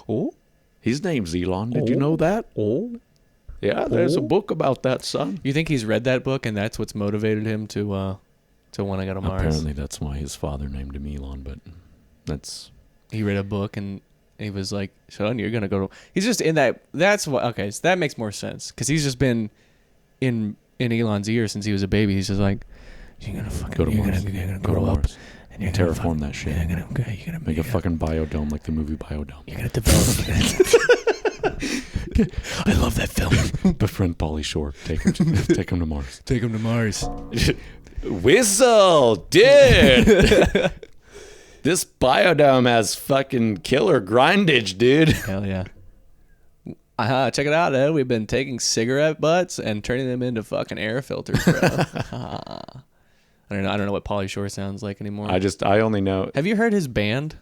Oh? His name's Elon. Did you know that? Oh? Yeah, there's a book about that, son. You think he's read that book and that's what's motivated him to want to go to Mars? Apparently that's why his father named him Elon, but that's... He read a book and he was like, son, you're going to go to... He's just in that... That's what... Okay, so that makes more sense. Because he's just been in Elon's ear since he was a baby. He's just like, you're going to fucking... Go to Mars. You're going to grow up. And you're going to terraform that shit. You're gonna make a fucking biodome like the movie Biodome. You're going to develop... I love that film. Befriend Pauly Shore. Take him to Mars. Take him to Mars. Whistle, dude. This biodome has fucking killer grindage, dude. Hell yeah. Check it out, we've been taking cigarette butts and turning them into fucking air filters, bro. I don't know what Pauly Shore sounds like anymore. I only know. Have you heard his band?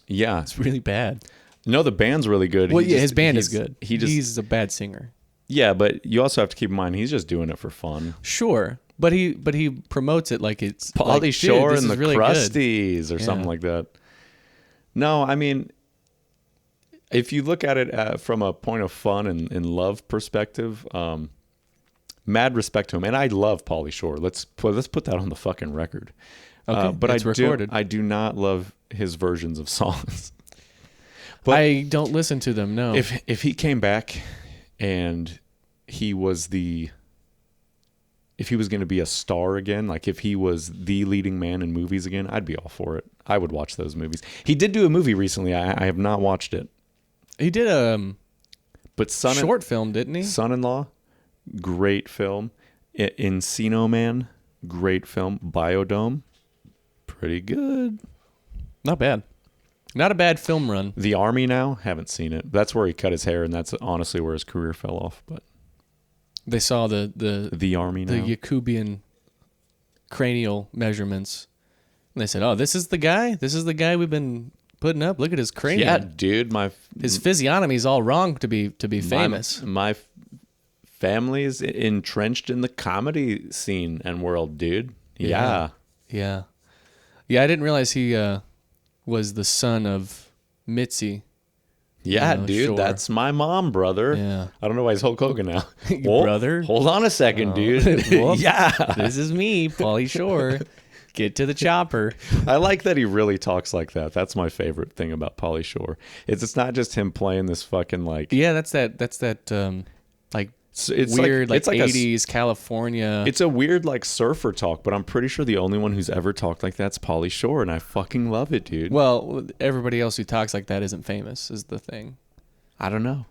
Yeah. It's really bad. No, the band's really good. Well, his band is good. He's a bad singer. Yeah, but you also have to keep in mind, he's just doing it for fun. Sure. But he promotes it like it's Pauly like, Shore and the really Crusties or something like that. No, I mean, if you look at it from a point of fun and love perspective, mad respect to him. And I love Pauly Shore. Let's put that on the fucking record. Okay, but it's recorded. I do not love his versions of songs. But I don't listen to them, no. If he came back and he was if he was going to be a star again, like if he was the leading man in movies again, I'd be all for it. I would watch those movies. He did do a movie recently. I have not watched it. He did a short film, didn't he? Son-in-Law, great film. Encino Man, great film. Biodome, pretty good. Not bad. Not a bad film run. The Army Now, haven't seen it. That's where he cut his hair, and that's honestly where his career fell off. But they saw the Army Now, the Jacobian cranial measurements, and they said, "Oh, this is the guy. This is the guy we've been putting up. Look at his cranium. Yeah, dude, his physiognomy's all wrong to be famous. My family's entrenched in the comedy scene and world, dude. Yeah. I didn't realize he was the son of Mitzi. Yeah, dude, Shore. That's my mom, brother. Yeah. I don't know why he's Hulk Hogan now. Brother? Hold on a second, dude. Yeah. This is me, Pauly Shore. Get to the chopper. I like that he really talks like that. That's my favorite thing about Pauly Shore. It's not just him playing this fucking like... Yeah, that's that like it's weird like 80s California. It's a weird like surfer talk, but I'm pretty sure the only one who's ever talked like that's Pauly Shore, and I fucking love it, dude. Well, everybody else who talks like that isn't famous is the thing. I don't know.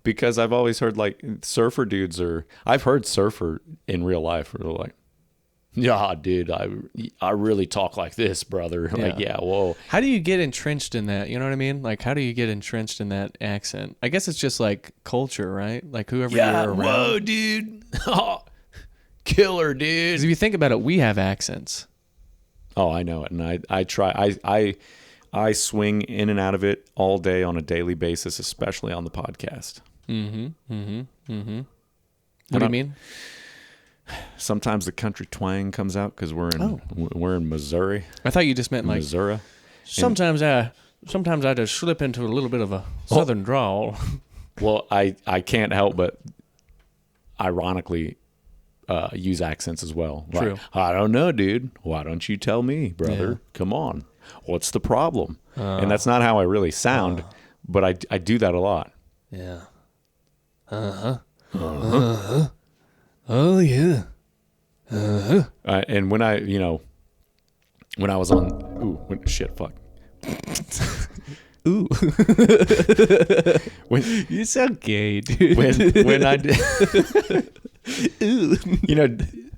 Because I've always heard like surfer dudes I've heard surfer in real life where they're like, yeah, dude, I really talk like this, brother. Yeah. Like, yeah, whoa. How do you get entrenched in that? You know what I mean? Like, how do you get entrenched in that accent? I guess it's just like culture, right? Like whoever you're around. Whoa, dude. Killer, dude. 'Cause if you think about it, we have accents. Oh, I know it. And I try. I swing in and out of it all day on a daily basis, especially on the podcast. What do you mean? Sometimes the country twang comes out because we're in Missouri. I thought you just meant like Missouri. Sometimes I just slip into a little bit of a southern drawl. Well, I can't help but ironically use accents as well. True. Like, I don't know, dude. Why don't you tell me, brother? Yeah. Come on. what's the problem? And that's not how I really sound, but I do that a lot. Yeah. Oh yeah. And when I was on, shit, fuck. Ooh. You sound gay, dude. When I did,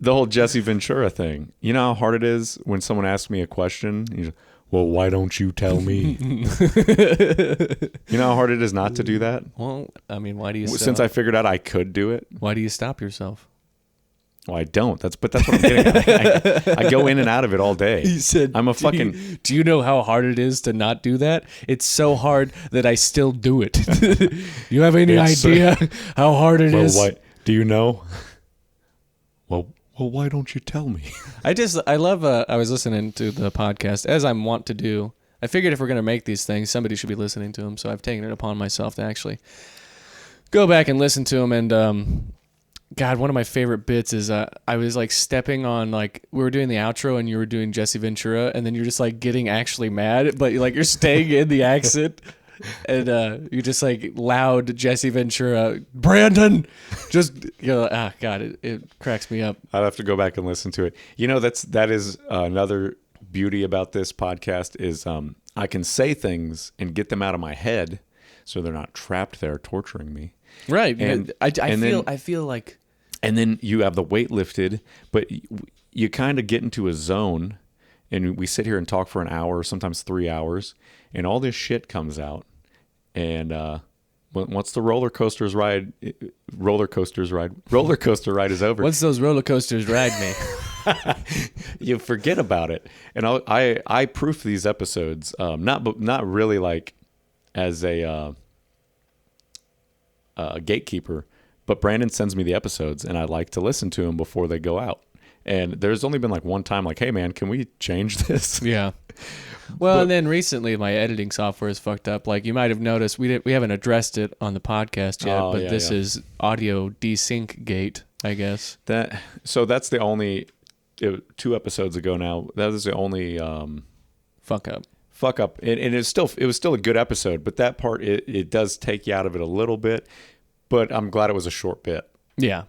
the whole Jesse Ventura thing. You know how hard it is when someone asks me a question? Well, why don't you tell me? You know how hard it is not to do that? Well, I mean, why do you Since I figured out I could do it. Why do you stop yourself? Well, I don't. That's what I'm getting at. I go in and out of it all day. He said, I'm a do you know how hard it is to not do that? It's so hard that I still do it. You have any idea how hard it is? Why, do you know? Well, why don't you tell me? I love, I was listening to the podcast, as I'm wont to do. I figured if we're going to make these things, somebody should be listening to them. So I've taken it upon myself to actually go back and listen to them. And, God, one of my favorite bits is I was like stepping on, like, we were doing the outro and you were doing Jesse Ventura, and then you're just like getting actually mad, but you're staying in the accent, and you're just like loud Jesse Ventura, Brandon, just God, it cracks me up. I'll have to go back and listen to it. That is another beauty about this podcast is I can say things and get them out of my head, so they're not trapped there torturing me. Right, and I feel like. And then you have the weight lifted, but you kind of get into a zone, and we sit here and talk for an hour, sometimes 3 hours, and all this shit comes out. And once the roller coaster ride is over, once those roller coasters ride me, you forget about it. And I proof these episodes, not really like as a gatekeeper. But Brandon sends me the episodes, and I like to listen to them before they go out. And there's only been like one time, like, hey, man, can we change this? Yeah. Well, and then recently my editing software is fucked up. Like you might have noticed, we haven't addressed it on the podcast yet, but this is audio desync gate, I guess. So that's the only 2 episodes ago now. That was the only fuck up. And it was still a good episode, but that part it does take you out of it a little bit. But I'm glad it was a short bit. Yeah.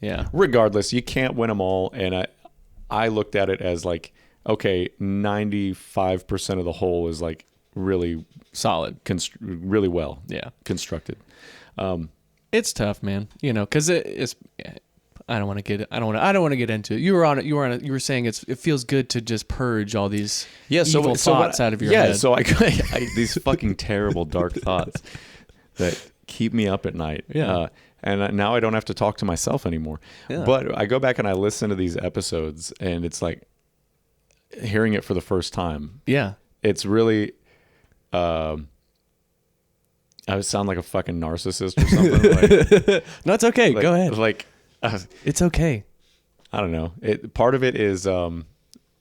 Yeah. Regardless, you can't win them all. And I looked at it as like, okay, 95% of the whole is like really solid, really well, constructed. It's tough, man. Because it's. I don't want to get into it. You were saying it feels good to just purge all these evil thoughts out of your head. Yeah. So I these fucking terrible dark thoughts that keep me up at night. Yeah. And now I don't have to talk to myself anymore. Yeah. But I go back and I listen to these episodes, and it's like hearing it for the first time. Yeah. It's really, I would sound like a fucking narcissist or something. No, it's okay. Go ahead. It's okay. I don't know. Part of it is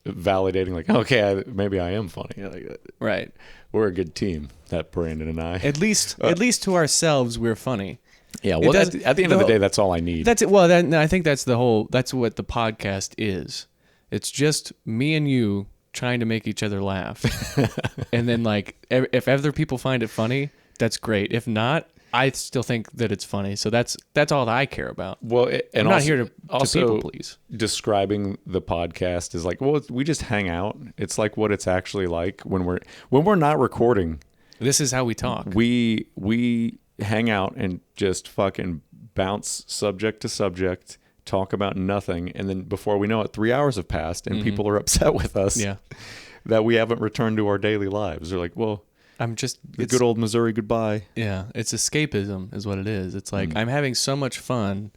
validating, like, okay, maybe I am funny. Right. We're a good team, that Brandon and I. At least to ourselves, we're funny. Yeah. Well, at the end of the day, that's all I need. That's it. Well, I think that's that's what the podcast is. It's just me and you trying to make each other laugh. And then like, if other people find it funny, that's great. If not, I still think that it's funny. So that's all that I care about. Well, I'm not here to people please. Describing the podcast is like, well, we just hang out. It's like what it's actually like when we're not recording. This is how we talk. We hang out and just fucking bounce subject to subject, talk about nothing, and then before we know it, 3 hours have passed, and people are upset with us. Yeah. That we haven't returned to our daily lives. They're like, well, the good old Missouri goodbye. Yeah, it's escapism is what it is. It's like I'm having so much fun,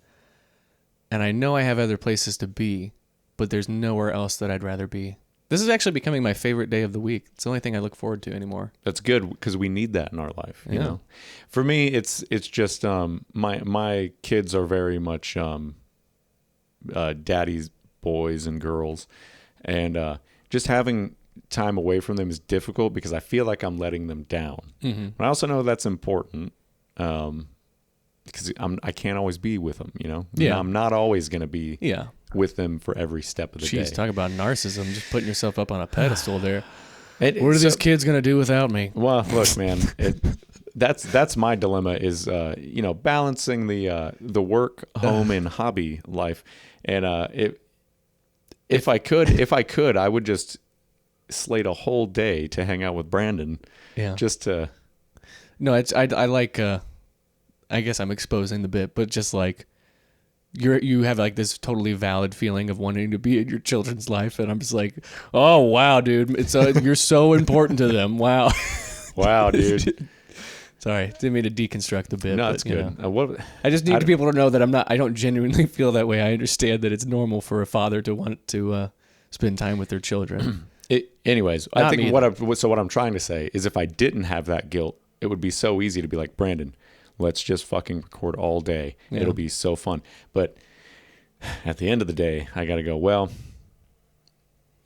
and I know I have other places to be, but there's nowhere else that I'd rather be. This is actually becoming my favorite day of the week. It's the only thing I look forward to anymore. That's good because we need that in our life. You know, for me, it's just my kids are very much daddy's boys and girls, and just having time away from them is difficult because I feel like I'm letting them down. Mm-hmm. But I also know that's important because I can't always be with them. You know, yeah. I'm not always going to be with them for every step of the day. Jeez, talk about narcissism, just putting yourself up on a pedestal there. What are these kids going to do without me? Well, look, man, that's my dilemma is, balancing the work, home, and hobby life. And if I could, I would just slate a whole day to hang out with Brandon. Yeah. Just to. No, I like. I guess I'm exposing the bit, but just like you have like this totally valid feeling of wanting to be in your children's life, and I'm just like, oh wow, dude, you're so important to them. Wow. Wow, dude. Sorry, didn't mean to deconstruct the bit. No, it's good. I just need people to know that I don't genuinely feel that way. I understand that it's normal for a father to want to spend time with their children. Anyways, I think what I'm trying to say is if I didn't have that guilt, it would be so easy to be like, Brandon, let's just fucking record all day. Yeah. It'll be so fun. But at the end of the day, I got to go, well,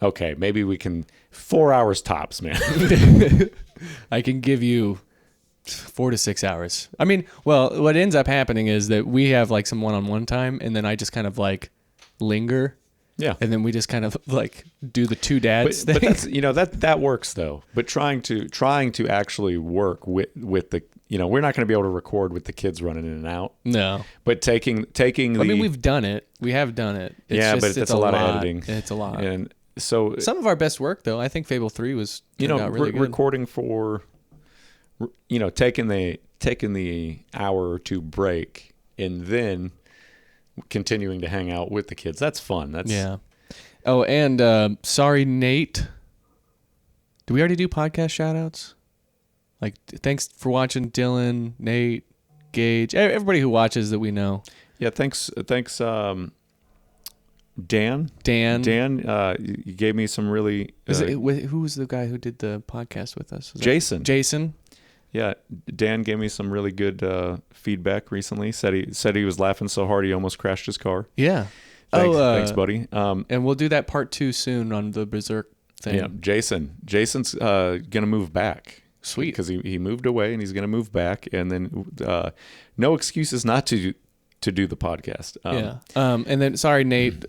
okay, maybe we can 4 hours tops, man. I can give you 4 to 6 hours. I mean, well, what ends up happening is that we have like some one-on-one time, and then I just kind of like linger. Yeah. And then we just kind of like do the two dads thing. But that's, that works though. But trying to actually work with the, we're not going to be able to record with the kids running in and out. No. But taking I mean, we've done it. We have done it. But it's a lot of editing. It's a lot. And so some of our best work though, I think Fable 3 was really good. Recording for taking the hour or two break and then continuing to hang out with the kids. That's fun. Yeah. Oh, and sorry, Nate. Did we already do podcast shout outs? Like, thanks for watching, Dylan, Nate, Gage, everybody who watches that we know. Yeah, thanks, Dan. You gave me some really... who was the guy who did the podcast with us? Jason. Yeah, Dan gave me some really good feedback recently. Said he was laughing so hard he almost crashed his car. Yeah. Thanks, buddy. And we'll do that part 2 soon on the Berserk thing. Yeah, Jason's gonna move back. Sweet, because he moved away and he's gonna move back, and then no excuses not to do the podcast. And then sorry, Nate.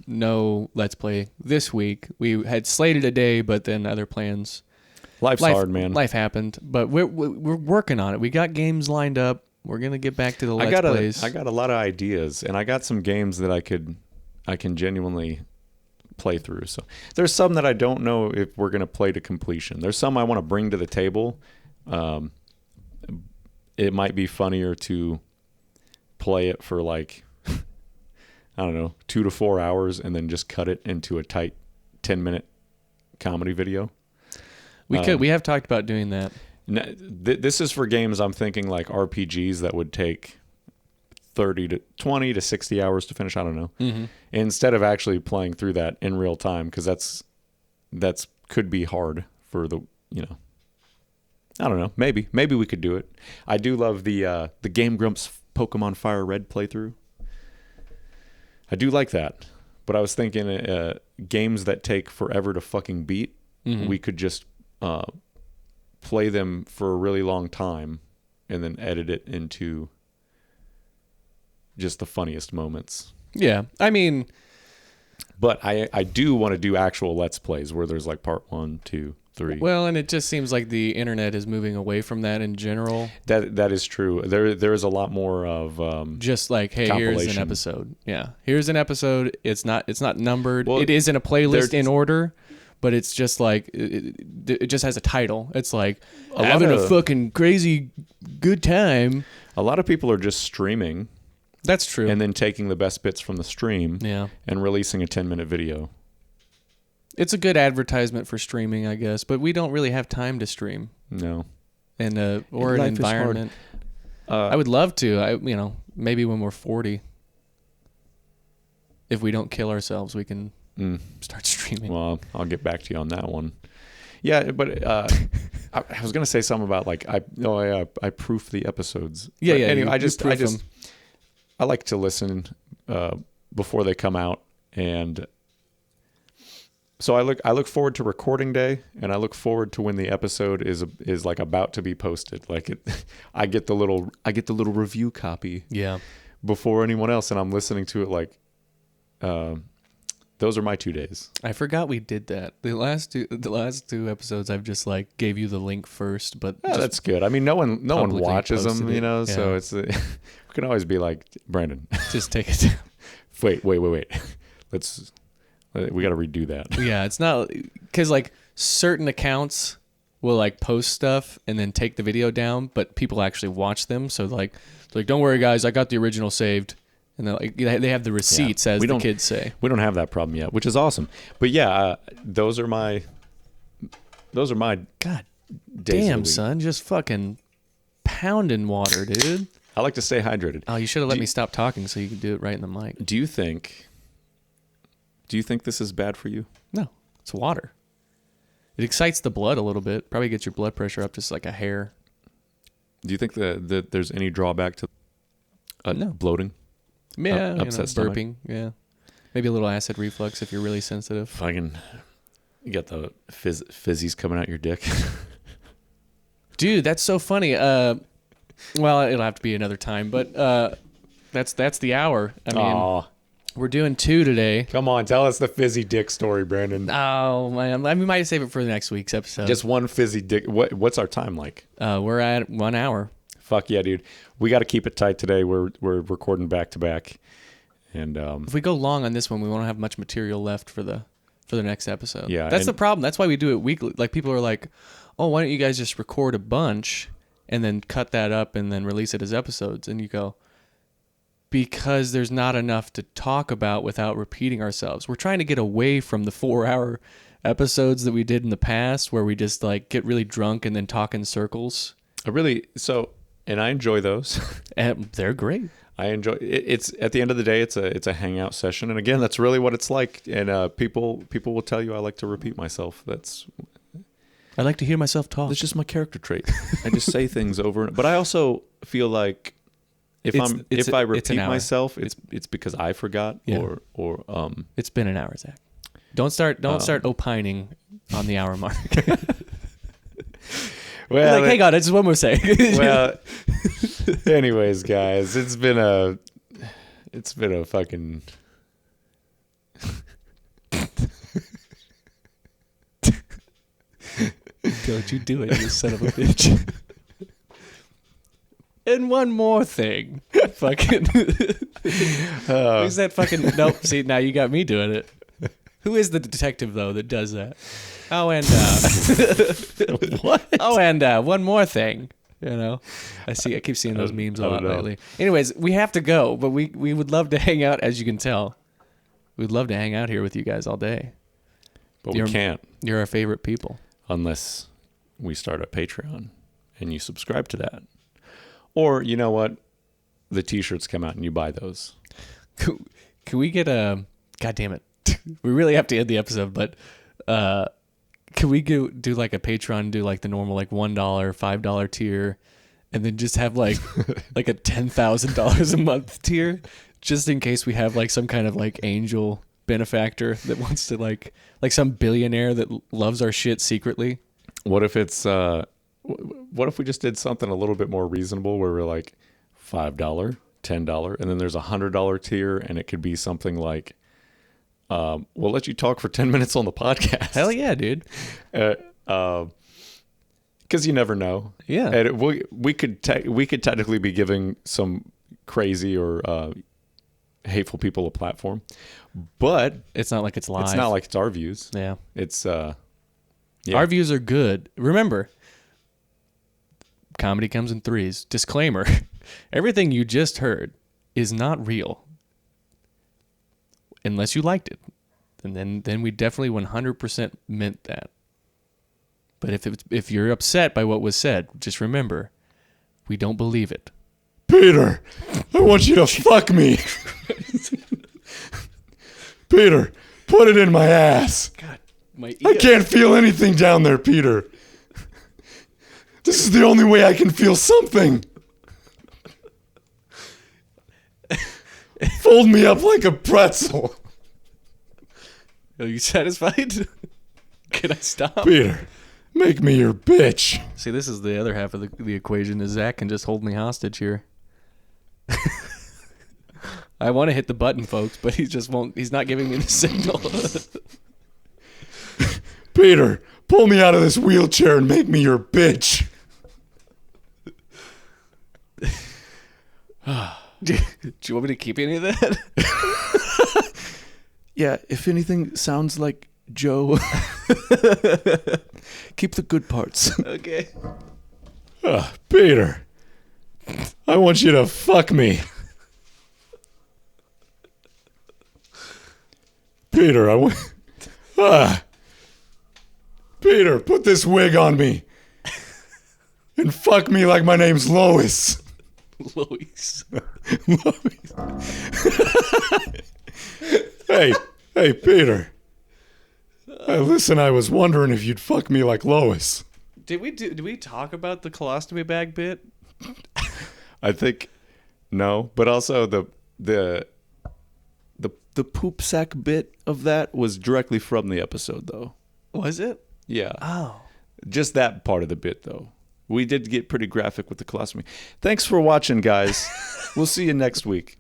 No Let's Play this week. We had slated a day, but then other plans. Life's hard, man. Life happened, but we're working on it. We got games lined up. We're gonna get back to the Let's Plays. I got a lot of ideas, and I got some games that I can genuinely play through. So there's some that I don't know if we're gonna play to completion. There's some I want to bring to the table. It might be funnier to play it for like I don't know 2 to 4 hours and then just cut it into a tight 10-minute comedy video. We have talked about doing that. This is for games I'm thinking like RPGs that would take 30 to 20 to 60 hours to finish. I don't know. Mm-hmm. Instead of actually playing through that in real time, because that's could be hard for the I don't know. Maybe we could do it. I do love the Game Grumps Pokemon Fire Red playthrough. I do like that, but I was thinking games that take forever to fucking beat. Mm-hmm. We could just play them for a really long time and then edit it into just the funniest moments. Yeah. I mean, but I do want to do actual Let's Plays where there's like part 1, 2, 3. Well, and it just seems like the internet is moving away from that in general. That is true. There is a lot more of just like, hey, here's an episode. Yeah. Here's an episode. It's not numbered. Well, it is in a playlist in order. But it's just like, it just has a title. It's like, having a fucking crazy good time. A lot of people are just streaming. That's true. And then taking the best bits from the stream and releasing a 10-minute video. It's a good advertisement for streaming, I guess. But we don't really have time to stream. No. And or an environment. I would love to. Maybe when we're 40. If we don't kill ourselves, we can... start streaming. Well, I'll get back to you on that one. Yeah, but I was gonna say something about like I proof the episodes. Yeah, but yeah. Anyway, I like to listen before they come out, and so I look forward to recording day, and I look forward to when the episode is like about to be posted. Like I get the little review copy. Yeah. Before anyone else, and I'm listening to it like. those are my 2 days. I forgot we did that. The last two episodes, I've just like gave you the link first, but That's good. I mean, no one watches them, posted it. so Yeah. it's we can always be like, Brandon, just take it down. wait. We got to redo that. Yeah, it's not because like certain accounts will like post stuff and then take the video down, but people actually watch them. So like, don't worry, guys, I got the original saved, and they have the receipts, as the kids say. We don't have that problem yet, which is awesome. But yeah, those are my God days of damn, the week. son, just fucking pounding water, dude. I like to stay hydrated. Oh, you should have let me stop talking so you could do it right in the mic. Do you think this is bad for you? No, it's water. It excites the blood a little bit. Probably gets your blood pressure up just like a hair. Do you think that there's any drawback to No. bloating? Yeah, upset stomach? burping. Yeah, maybe a little acid reflux if you're really sensitive. You got the fizzies coming out your dick. Dude, that's so funny. Well, it'll have to be another time, but that's the hour. I mean, Aw. we're doing 2 today. Come on, tell us the fizzy dick story, Brandon. Oh man, we might save it for the next week's episode. Just one fizzy dick. What's our time like? We're at 1 hour. Fuck yeah, dude. We got to keep it tight today. We're recording back to back, and If we go long on this one, we won't have much material left for the next episode. Yeah, that's and- the problem. That's why we do it weekly. Like people are like, "Oh, why don't you guys just record a bunch and then cut that up and then release it as episodes?" And you go, because there's not enough to talk about without repeating ourselves. We're trying to get away from the 4-hour episodes that we did in the past, where we just like get really drunk and then talk in circles. And I enjoy those. And they're great. I enjoy it's at the end of the day, it's a hangout session, and again, that's really what it's like. And people will tell you I like to repeat myself. I like to hear myself talk. That's just my character trait. I just say things over, but I also feel like if I repeat myself, it's because I forgot. Yeah. or It's been an hour, Zach. Don't start opining on the hour mark. well, like, hey God, just one more say. well, anyways, guys, it's been a fucking. Don't you do it, you son of a bitch. And one more thing. Fucking. Who's that fucking. Nope, see, now you got me doing it. Who is the detective, though, that does that? Oh, and. What? Oh, and one more thing. You know, I keep seeing those memes a lot lately. Anyways, we have to go, but we would love to hang out, as you can tell. We'd love to hang out here with you guys all day. But we can't. You're our favorite people. Unless we start a Patreon and you subscribe to that. Or, you know what? The t-shirts come out and you buy those. Can we get a... God damn it. We really have to end the episode, but can we do like a Patreon, do like the normal like $1, $5 tier, and then just have like like a $10,000 a month tier, just in case we have like some kind of like angel benefactor that wants to like some billionaire that loves our shit secretly. What if it's what if we just did something a little bit more reasonable, where we're like $5, $10, and then there's a $100 tier, and it could be something like we'll let you talk for 10 minutes on the podcast. Hell yeah, dude. Because you never know. Yeah. And we could technically be giving some crazy or hateful people a platform, but It's not like it's live. it's not like it's our views. Yeah. It's Our views are good. Remember, comedy comes in threes. Disclaimer. Everything you just heard is not real. Unless you liked it. And then we definitely 100% meant that. But if you're upset by what was said, just remember, we don't believe it. Peter, I want you to fuck me. Peter, put it in my ass. God, my I can't feel anything down there, Peter. This is the only way I can feel something. Fold me up like a pretzel. Are you satisfied? Can I stop? Peter, make me your bitch. See, this is the other half of the equation, is Zach can just hold me hostage here. I want to hit the button, folks, but he just won't. He's not giving me the signal. Peter, pull me out of this wheelchair and make me your bitch. Do you want me to keep any of that? Yeah, if anything sounds like Joe, keep the good parts. Okay. Peter, I want you to fuck me. Peter, Peter, put this wig on me and fuck me like my name's Lois. Lois. Hey, Peter. Hey, listen, I was wondering if you'd fuck me like Lois. Did we talk about the colostomy bag bit? I think no, but also the poop sack bit of that was directly from the episode, though. Was it? Yeah. Oh. Just that part of the bit, though. We did get pretty graphic with the colostomy. Thanks for watching, guys. We'll see you next week.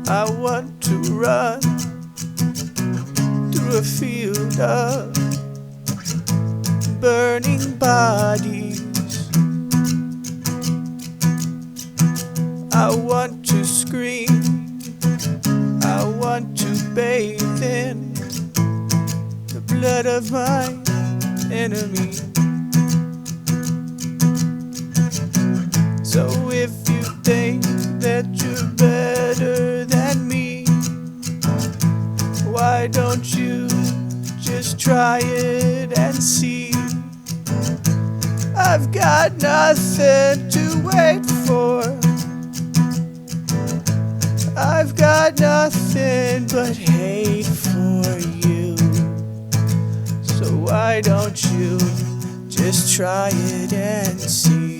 I want to run through a field of burning bodies. I want to scream. I want to bathe in the blood of my enemy. So if you think that you're better than me, why don't you just try it and see? I've got nothing to wait for. I've got nothing but hate for you. So why don't you just try it and see?